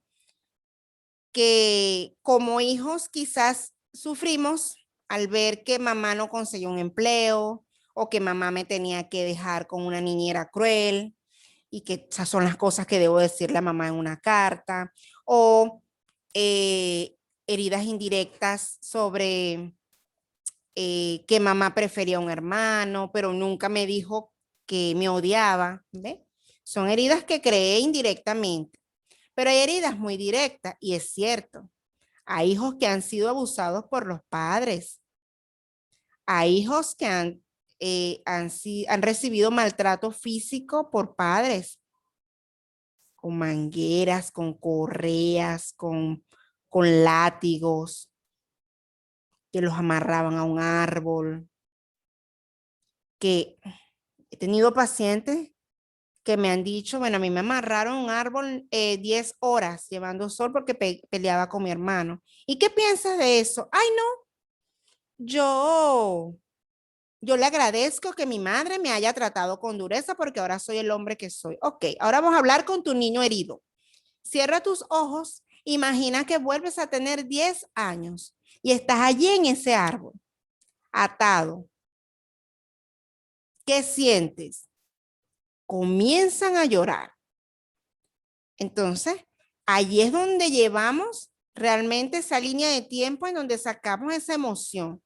que como hijos quizás sufrimos al ver que mamá no consiguió un empleo o que mamá me tenía que dejar con una niñera cruel y que esas son las cosas que debo decirle a mamá en una carta, o heridas indirectas sobre que mamá prefería a un hermano, pero nunca me dijo que me odiaba. ¿Ve? Son heridas que creé indirectamente, pero hay heridas muy directas y es cierto. Hay hijos que han sido abusados por los padres. Hay hijos que han recibido maltrato físico por padres, con mangueras, con correas, con látigos, que los amarraban a un árbol, que he tenido pacientes que me han dicho, bueno, a mí me amarraron a un árbol 10 horas llevando sol porque peleaba con mi hermano. ¿Y qué piensas de eso? Ay, no, yo, yo le agradezco que mi madre me haya tratado con dureza porque ahora soy el hombre que soy. Ok, ahora vamos a hablar con tu niño herido. Cierra tus ojos, imagina que vuelves a tener 10 años y estás allí en ese árbol, atado. ¿Qué sientes? Comienzan a llorar. Entonces, allí es donde llevamos realmente esa línea de tiempo en donde sacamos esa emoción.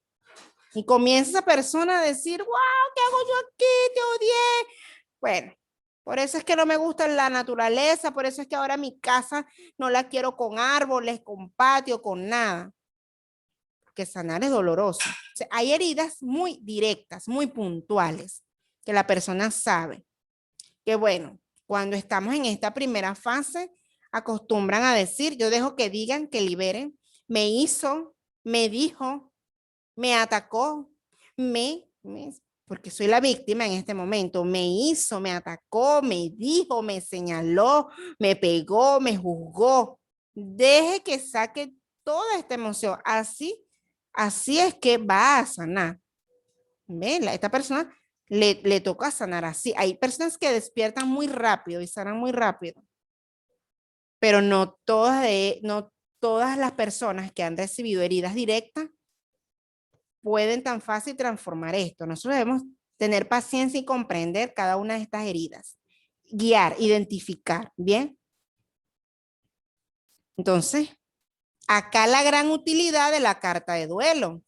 Y comienza esa persona a decir, wow, ¿qué hago yo aquí? Te odié. Bueno, Por eso es que no me gusta la naturaleza, por eso es que ahora mi casa no la quiero con árboles, con patio, con nada. Porque sanar es doloroso. O sea, hay heridas muy directas, muy puntuales, que la persona sabe. Que bueno, cuando estamos en esta primera fase, acostumbran a decir, yo dejo que digan, que liberen, me hizo, me dijo, me atacó, porque soy la víctima en este momento, me hizo, me atacó, me dijo, me señaló, me pegó, me juzgó. Deje que saque toda esta emoción. Así es que va a sanar. ¿Ven? Esta persona le toca sanar así. Hay personas que despiertan muy rápido y sanan muy rápido, pero no todas las personas que han recibido heridas directas pueden tan fácil transformar esto. Nosotros debemos tener paciencia y comprender cada una de estas heridas. Guiar, identificar, ¿bien? Entonces, acá la gran utilidad de la carta de duelo.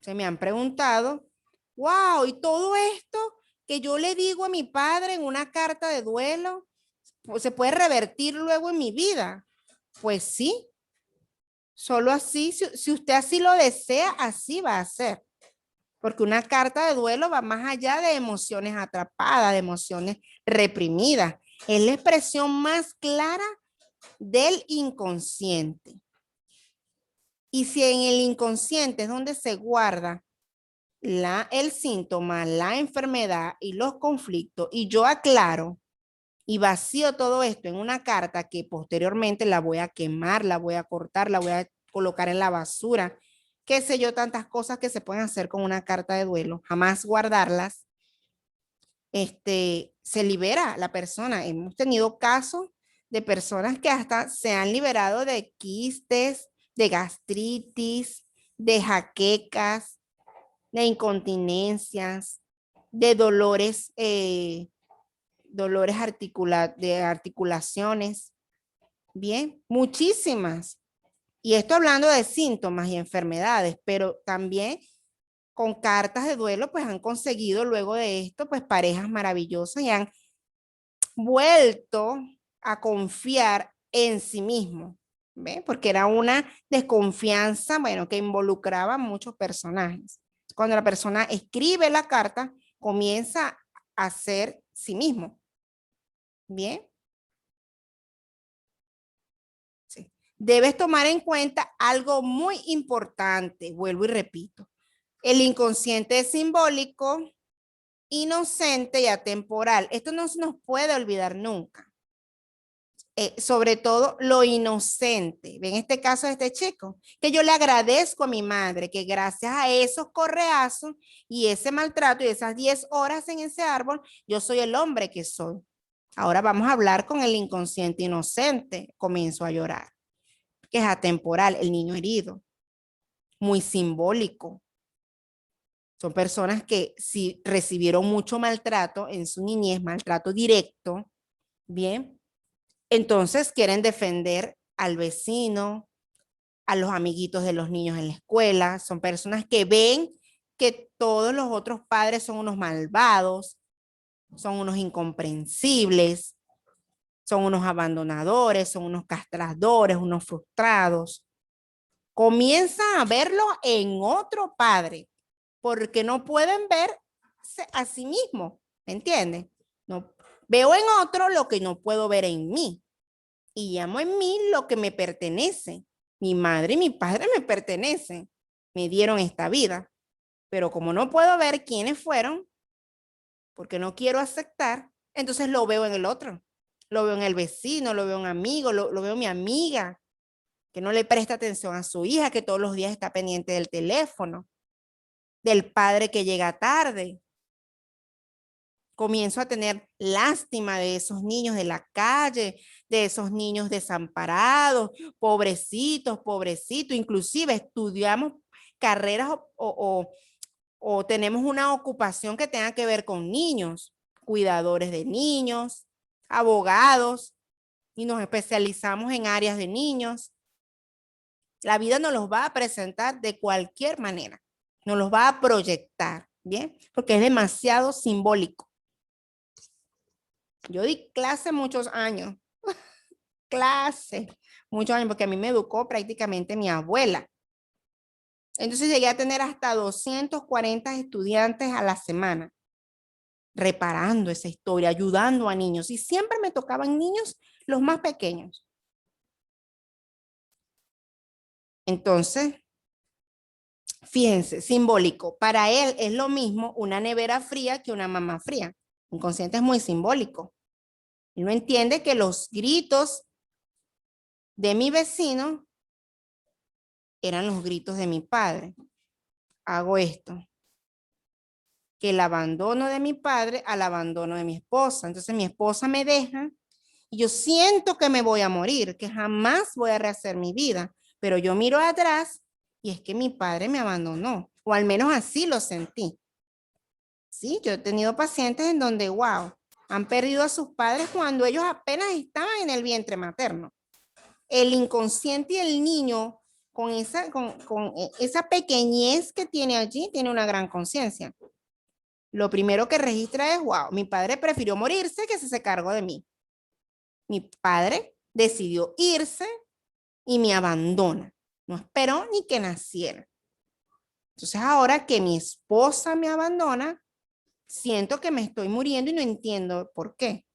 Se me han preguntado, wow, y todo esto que yo le digo a mi padre en una carta de duelo, pues, ¿se puede revertir luego en mi vida? Pues sí, solo así, si usted así lo desea, así va a ser. Porque una carta de duelo va más allá de emociones atrapadas, de emociones reprimidas. Es la expresión más clara del inconsciente. Y si en el inconsciente es donde se guarda el síntoma, la enfermedad y los conflictos, y yo aclaro y vacío todo esto en una carta que posteriormente la voy a quemar, la voy a cortar, la voy a colocar en la basura, qué sé yo, tantas cosas que se pueden hacer con una carta de duelo, jamás guardarlas, se libera la persona. Hemos tenido casos de personas que hasta se han liberado de quistes, de gastritis, de jaquecas, de incontinencias, de dolores de articulaciones, bien, muchísimas. Y esto hablando de síntomas y enfermedades, pero también con cartas de duelo, pues han conseguido luego de esto, pues parejas maravillosas y han vuelto a confiar en sí mismos, ¿ve? Porque era una desconfianza, bueno, que involucraba a muchos personajes. Cuando la persona escribe la carta, comienza a ser sí mismo, ¿bien? Sí. Debes tomar en cuenta algo muy importante, vuelvo y repito. El inconsciente es simbólico, inocente y atemporal. Esto no se nos puede olvidar nunca. Sobre todo lo inocente. Ven este caso de este chico, que yo le agradezco a mi madre que gracias a esos correazos y ese maltrato y esas 10 horas en ese árbol, yo soy el hombre que soy. Ahora vamos a hablar con el inconsciente inocente. Comienzo a llorar, que es atemporal, el niño herido, muy simbólico. Son personas que si recibieron mucho maltrato en su niñez, maltrato directo, bien, entonces quieren defender al vecino, a los amiguitos de los niños en la escuela. Son personas que ven que todos los otros padres son unos malvados, son unos incomprensibles, son unos abandonadores, son unos castradores, unos frustrados. Comienzan a verlo en otro padre, porque no pueden verse a sí mismo, ¿me entienden? No, veo en otro lo que no puedo ver en mí y llamo en mí lo que me pertenece. Mi madre y mi padre me pertenecen, me dieron esta vida, pero como no puedo ver quiénes fueron, porque no quiero aceptar, entonces lo veo en el otro, lo veo en el vecino, lo veo en un amigo, lo veo en mi amiga, que no le presta atención a su hija, que todos los días está pendiente del teléfono, del padre que llega tarde. Comienzo a tener lástima de esos niños de la calle, de esos niños desamparados, pobrecitos, pobrecitos. Inclusive estudiamos carreras o tenemos una ocupación que tenga que ver con niños, cuidadores de niños, abogados, y nos especializamos en áreas de niños. La vida nos los va a presentar de cualquier manera, nos los va a proyectar, ¿bien? Porque es demasiado simbólico. Yo di clase muchos años, clase, muchos años, porque a mí me educó prácticamente mi abuela. Entonces llegué a tener hasta 240 estudiantes a la semana, reparando esa historia, ayudando a niños. Y siempre me tocaban niños los más pequeños. Entonces, fíjense, simbólico. Para él es lo mismo una nevera fría que una mamá fría. Inconsciente es muy simbólico. Él no entiende que los gritos de mi vecino eran los gritos de mi padre. Hago esto. Que el abandono de mi padre al abandono de mi esposa. Entonces mi esposa me deja y yo siento que me voy a morir, que jamás voy a rehacer mi vida. Pero yo miro atrás y es que mi padre me abandonó, o al menos así lo sentí. Sí, yo he tenido pacientes en donde, wow, han perdido a sus padres cuando ellos apenas estaban en el vientre materno. El inconsciente y el niño, con esa pequeñez que tiene allí, tiene una gran conciencia. Lo primero que registra es, wow, mi padre prefirió morirse que se cargó de mí. Mi padre decidió irse y me abandona. No esperó ni que naciera. Entonces ahora que mi esposa me abandona, siento que me estoy muriendo y no entiendo por qué.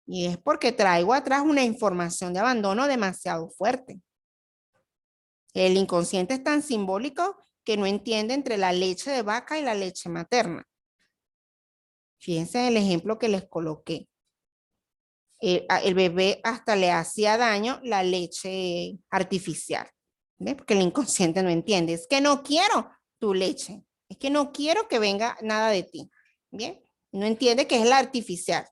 Y es porque traigo atrás una información de abandono demasiado fuerte. El inconsciente es tan simbólico que no entiende entre la leche de vaca y la leche materna. Fíjense en el ejemplo que les coloqué. El bebé hasta le hacía daño la leche artificial. ¿Ves? Porque el inconsciente no entiende. Es que no quiero tu leche. Es que no quiero que venga nada de ti. ¿Bien? No entiende que es la artificial.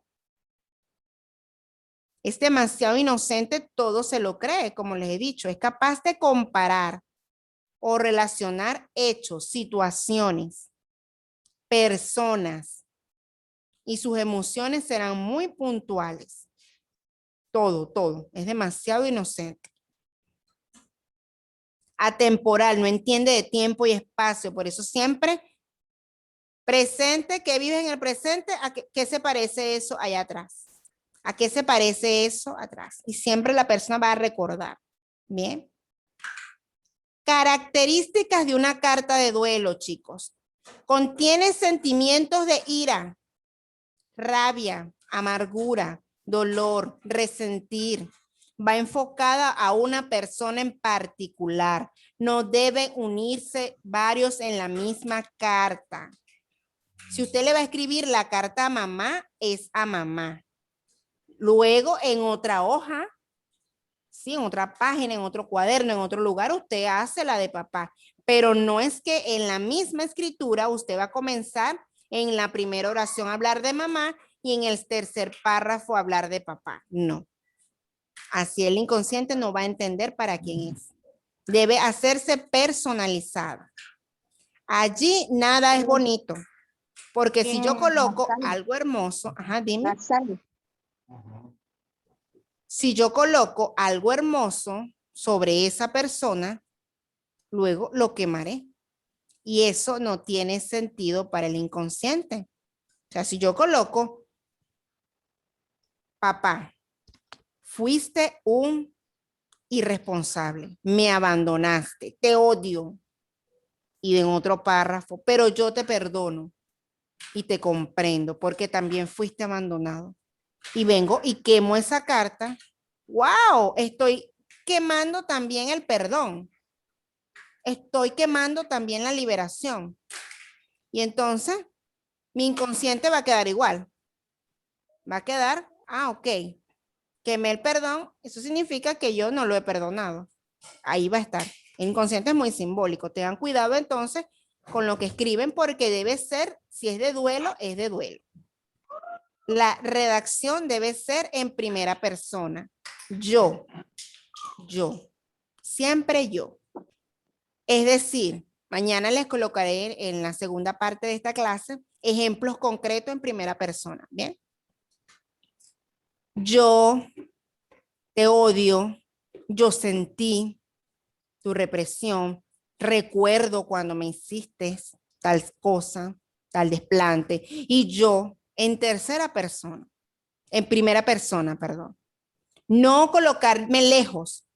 Es demasiado inocente, todo se lo cree, como les he dicho. Es capaz de comparar o relacionar hechos, situaciones, personas, y sus emociones serán muy puntuales. Todo. Es demasiado inocente. Atemporal, no entiende de tiempo y espacio, por eso siempre presente, que vive en el presente, ¿a qué se parece eso allá atrás? ¿A qué se parece eso atrás? Y siempre la persona va a recordar. Bien. Características de una carta de duelo, chicos. Contiene sentimientos de ira, rabia, amargura, dolor, resentir. Va enfocada a una persona en particular. No deben unirse varios en la misma carta. Si usted le va a escribir la carta a mamá, es a mamá. Luego, en otra hoja, sí, en otra página, en otro cuaderno, en otro lugar, usted hace la de papá. Pero no es que en la misma escritura usted va a comenzar en la primera oración a hablar de mamá y en el tercer párrafo a hablar de papá. No. Así el inconsciente no va a entender para quién es. Debe hacerse personalizada. Allí nada es bonito. Porque si yo coloco algo hermoso, ajá, dime. Si yo coloco algo hermoso sobre esa persona, luego lo quemaré. Y eso no tiene sentido para el inconsciente. O sea, si yo coloco, papá, fuiste un irresponsable, me abandonaste, te odio. Y en otro párrafo, pero yo te perdono y te comprendo porque también fuiste abandonado. Y vengo y quemo esa carta. ¡Wow! Estoy quemando también el perdón. Estoy quemando también la liberación. Y entonces mi inconsciente va a quedar igual. Va a quedar, ok, quemé el perdón, eso significa que yo no lo he perdonado. Ahí va a estar. El inconsciente es muy simbólico. Tengan cuidado entonces con lo que escriben porque debe ser, si es de duelo, es de duelo. La redacción debe ser en primera persona. Yo, siempre yo. Es decir, mañana les colocaré en la segunda parte de esta clase ejemplos concretos en primera persona. Bien. Yo te odio, yo sentí tu represión, recuerdo cuando me hiciste tal cosa, tal desplante, y yo en tercera persona. En primera persona, perdón. No colocarme lejos,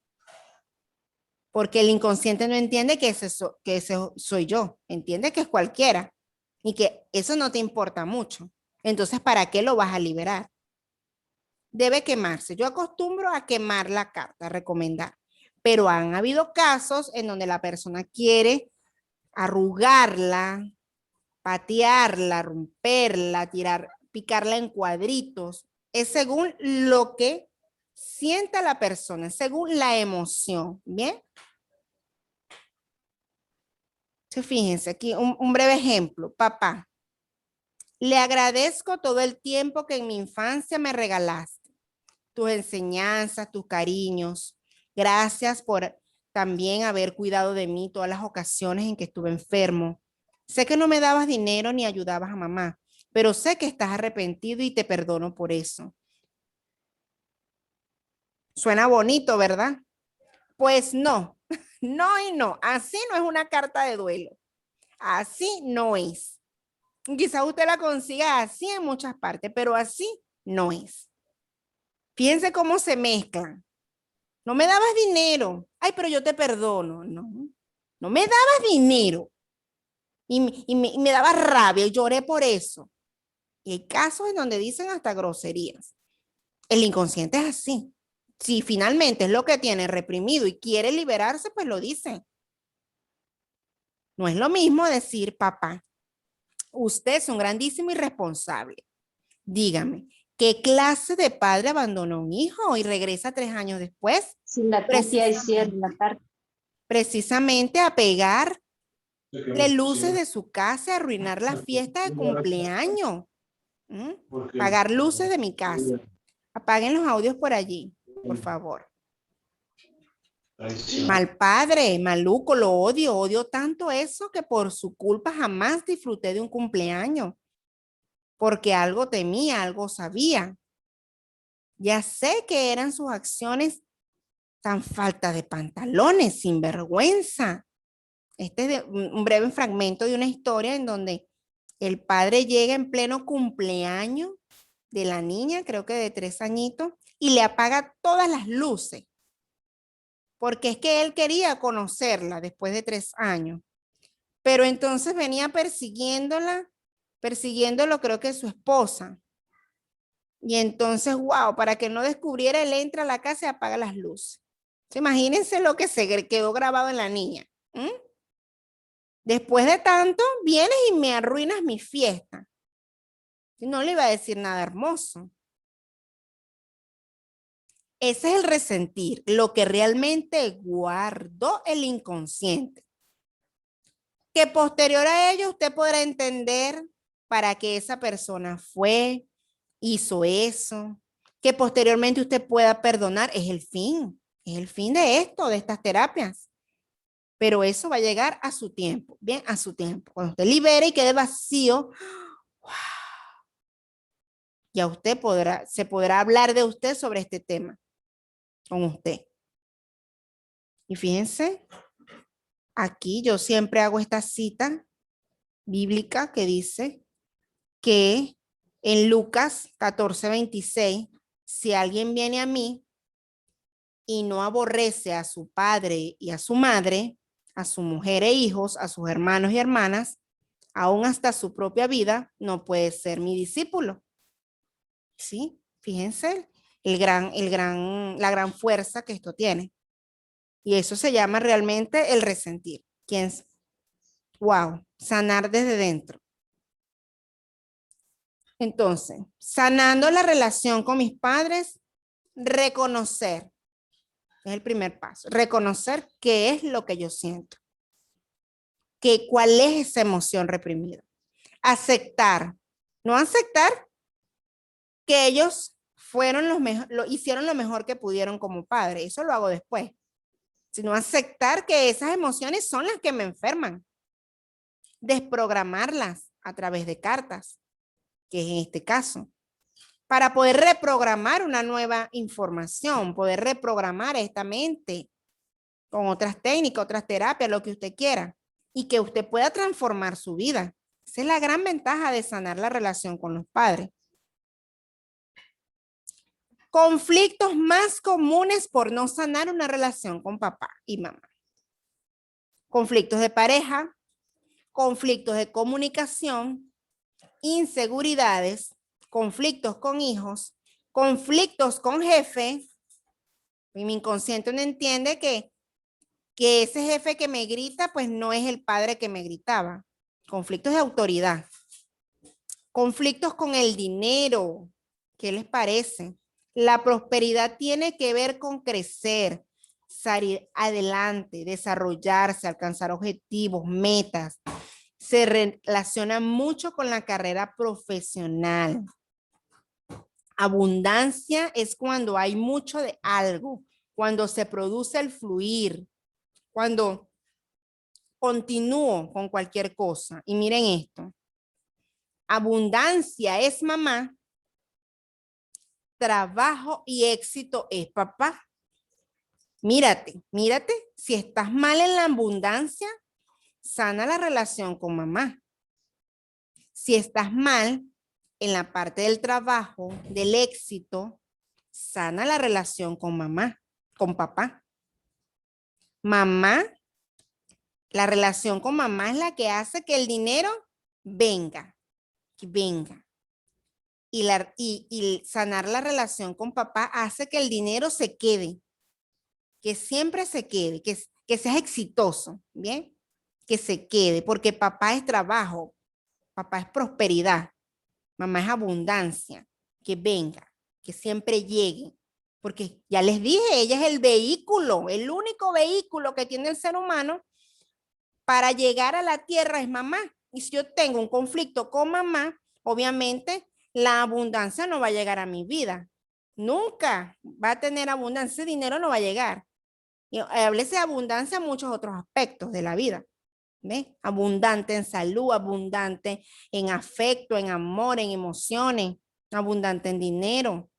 porque el inconsciente no entiende que ese soy yo, entiende que es cualquiera y que eso no te importa mucho. Entonces, ¿para qué lo vas a liberar? Debe quemarse. Yo acostumbro a quemar la carta, a recomendar, pero han habido casos en donde la persona quiere arrugarla, patearla, romperla, picarla en cuadritos. Es según lo que sienta la persona, según la emoción. ¿Bien? Entonces, fíjense aquí un breve ejemplo. Papá, le agradezco todo el tiempo que en mi infancia me regalaste. Tus enseñanzas, tus cariños. Gracias por también haber cuidado de mí todas las ocasiones en que estuve enfermo. Sé que no me dabas dinero ni ayudabas a mamá, pero sé que estás arrepentido y te perdono por eso. Suena bonito, ¿verdad? Pues no, no y no. Así no es una carta de duelo. Así no es. Quizá usted la consiga así en muchas partes, pero así no es. Fíjense cómo se mezclan. No me dabas dinero. Ay, pero yo te perdono. No, no me dabas dinero. Y me daba rabia y lloré por eso. Y hay casos en donde dicen hasta groserías. El inconsciente es así. Si finalmente es lo que tiene reprimido y quiere liberarse, pues lo dice. No es lo mismo decir, papá, usted es un grandísimo irresponsable. Dígame, ¿qué clase de padre abandonó a un hijo y regresa 3 años después? Sin la copia y cierre la carta. Precisamente a pegarle luces de su casa, a arruinar la fiesta de cumpleaños. Pagar luces de mi casa. Apaguen los audios por allí, por favor. Mal padre, maluco, lo odio, odio tanto eso que por su culpa jamás disfruté de un cumpleaños, porque algo temía, algo sabía. Ya sé que eran sus acciones tan falta de pantalones, sin vergüenza. Este es un breve fragmento de una historia en donde el padre llega en pleno cumpleaños de la niña, creo que de 3 añitos, y le apaga todas las luces, porque es que él quería conocerla después de 3 años. Pero entonces venía persiguiéndolo creo que su esposa. Y entonces, wow, para que no descubriera, él entra a la casa y apaga las luces. Imagínense lo que se quedó grabado en la niña. Después de tanto, vienes y me arruinas mi fiesta. No le iba a decir nada hermoso. Ese es el resentir, lo que realmente guardó el inconsciente. Que posterior a ello usted podrá entender para qué esa persona fue, hizo eso. Que posteriormente usted pueda perdonar, es el fin de esto, de estas terapias. Pero eso va a llegar a su tiempo, bien, a su tiempo. Cuando usted libere y quede vacío, wow, ya usted se podrá hablar de usted sobre este tema con usted. Y fíjense, aquí yo siempre hago esta cita bíblica que dice que en Lucas 14:26, si alguien viene a mí y no aborrece a su padre y a su madre, a su mujer e hijos, a sus hermanos y hermanas, aún hasta su propia vida, no puede ser mi discípulo. ¿Sí? Fíjense la gran fuerza que esto tiene. Y eso se llama realmente el resentir. Wow, sanar desde dentro. Entonces, sanando la relación con mis padres, reconocer, es el primer paso, reconocer qué es lo que yo siento, cuál es esa emoción reprimida. Aceptar, no aceptar que ellos hicieron lo mejor que pudieron como padre, eso lo hago después, sino aceptar que esas emociones son las que me enferman, desprogramarlas a través de cartas, que es en este caso, para poder reprogramar una nueva información, poder reprogramar esta mente con otras técnicas, otras terapias, lo que usted quiera, y que usted pueda transformar su vida. Esa es la gran ventaja de sanar la relación con los padres. Conflictos más comunes por no sanar una relación con papá y mamá. Conflictos de pareja, conflictos de comunicación, inseguridades, conflictos con hijos, conflictos con jefe. Y mi inconsciente no entiende que ese jefe que me grita, pues no es el padre que me gritaba. Conflictos de autoridad. Conflictos con el dinero. ¿Qué les parece? La prosperidad tiene que ver con crecer, salir adelante, desarrollarse, alcanzar objetivos, metas. Se relaciona mucho con la carrera profesional. Abundancia es cuando hay mucho de algo, cuando se produce el fluir, cuando continúo con cualquier cosa. Y miren esto. Abundancia es mamá, trabajo y éxito es papá. Mírate, si estás mal en la abundancia, sana la relación con mamá. Si estás mal en la parte del trabajo, del éxito, sana la relación con mamá, con papá. Mamá, la relación con mamá es la que hace que el dinero venga, que venga. Y sanar la relación con papá hace que el dinero se quede, que siempre se quede, que seas exitoso, ¿bien? Que se quede, porque papá es trabajo, papá es prosperidad, mamá es abundancia, que venga, que siempre llegue. Porque ya les dije, ella es el vehículo, el único vehículo que tiene el ser humano para llegar a la tierra es mamá. Y si yo tengo un conflicto con mamá, obviamente la abundancia no va a llegar a mi vida. Nunca va a tener abundancia, ese dinero no va a llegar. Y háblese de abundancia en muchos otros aspectos de la vida. ¿Ves? Abundante en salud, abundante en afecto, en amor, en emociones, abundante en dinero.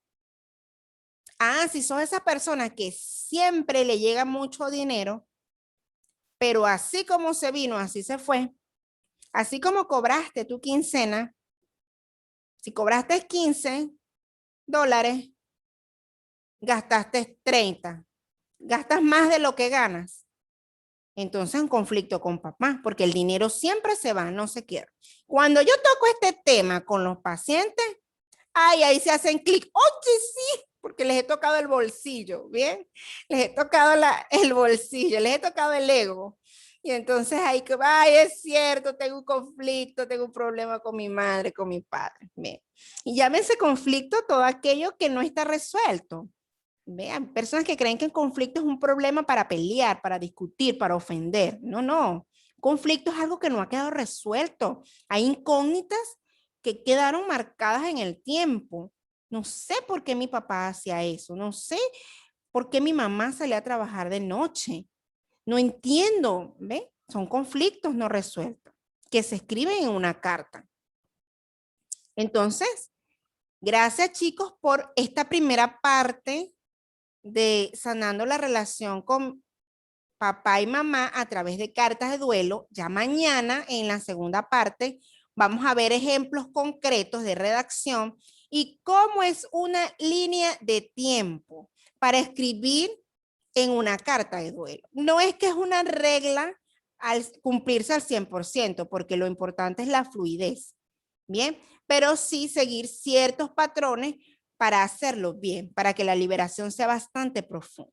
Ah, si sos esa persona que siempre le llega mucho dinero, pero así como se vino, así se fue. Así como cobraste tu quincena, si cobraste $15, gastaste 30, gastas más de lo que ganas. Entonces un conflicto con papá, porque el dinero siempre se va, no se queda. Cuando yo toco este tema con los pacientes, ay, ahí se hacen clic. Oye, sí, porque les he tocado el bolsillo, ¿bien? Les he tocado el bolsillo, les he tocado el ego. Y entonces ahí que, ay, es cierto, tengo un conflicto, tengo un problema con mi madre, con mi padre. Bien. Y llámese conflicto todo aquello que no está resuelto. Vean, personas que creen que el conflicto es un problema para pelear, para discutir, para ofender. No, no. Conflicto es algo que no ha quedado resuelto. Hay incógnitas que quedaron marcadas en el tiempo. No sé por qué mi papá hacía eso. No sé por qué mi mamá salía a trabajar de noche. No entiendo. ¿Ve? Son conflictos no resueltos que se escriben en una carta. Entonces, gracias chicos por esta primera parte de sanando la relación con papá y mamá a través de cartas de duelo. Ya mañana en la segunda parte vamos a ver ejemplos concretos de redacción y cómo es una línea de tiempo para escribir en una carta de duelo. No es que es una regla al cumplirse al 100%, porque lo importante es la fluidez, ¿bien? Pero sí seguir ciertos patrones para hacerlo bien, para que la liberación sea bastante profunda.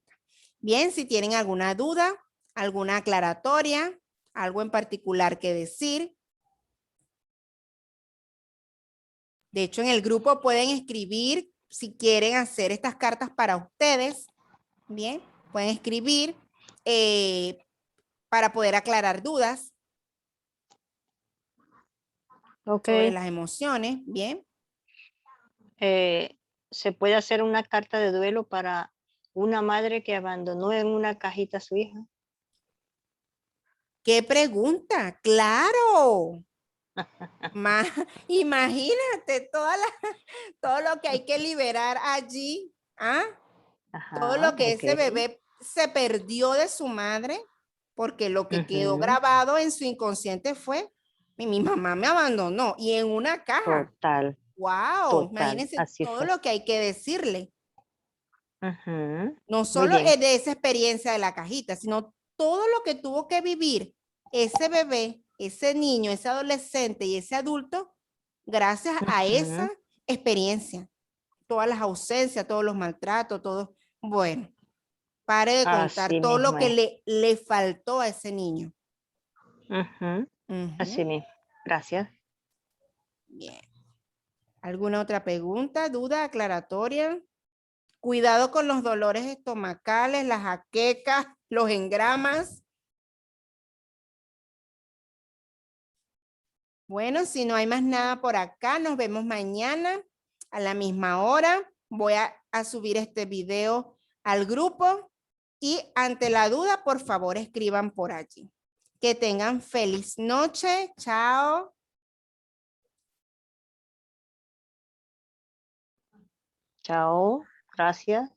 Bien, si tienen alguna duda, alguna aclaratoria, algo en particular que decir. De hecho, en el grupo pueden escribir si quieren hacer estas cartas para ustedes. Bien, pueden escribir para poder aclarar dudas sobre las emociones. Bien. Se puede hacer una carta de duelo para una madre que abandonó en una cajita a su hija. ¿Qué pregunta? Claro. Imagínate todo lo que hay que liberar allí. ¿Ah? Ajá, Todo lo que ese ok. bebé se perdió de su madre, porque lo que quedó grabado en su inconsciente fue, mi mamá me abandonó y en una caja. Total, Wow, total, imagínense así todo fue. lo que hay que decirle. Ujú. No solo bien. de esa experiencia de la cajita, sino todo lo que tuvo que vivir ese bebé, ese niño, ese adolescente y ese adulto, gracias a esa Ujú. experiencia. Todas las ausencias, todos los maltratos, todo. Bueno, pare de contar Así todo lo mismo que es. le faltó a ese niño. Ujú. Ujú. Así mismo. Gracias. Bien. ¿Alguna otra pregunta, duda, aclaratoria? Cuidado con los dolores estomacales, las jaquecas, los engramas. Bueno, si no hay más nada por acá, nos vemos mañana a la misma hora. Voy a subir este video al grupo y ante la duda, por favor, escriban por allí. Que tengan feliz noche. Chao. Chao. Gracias.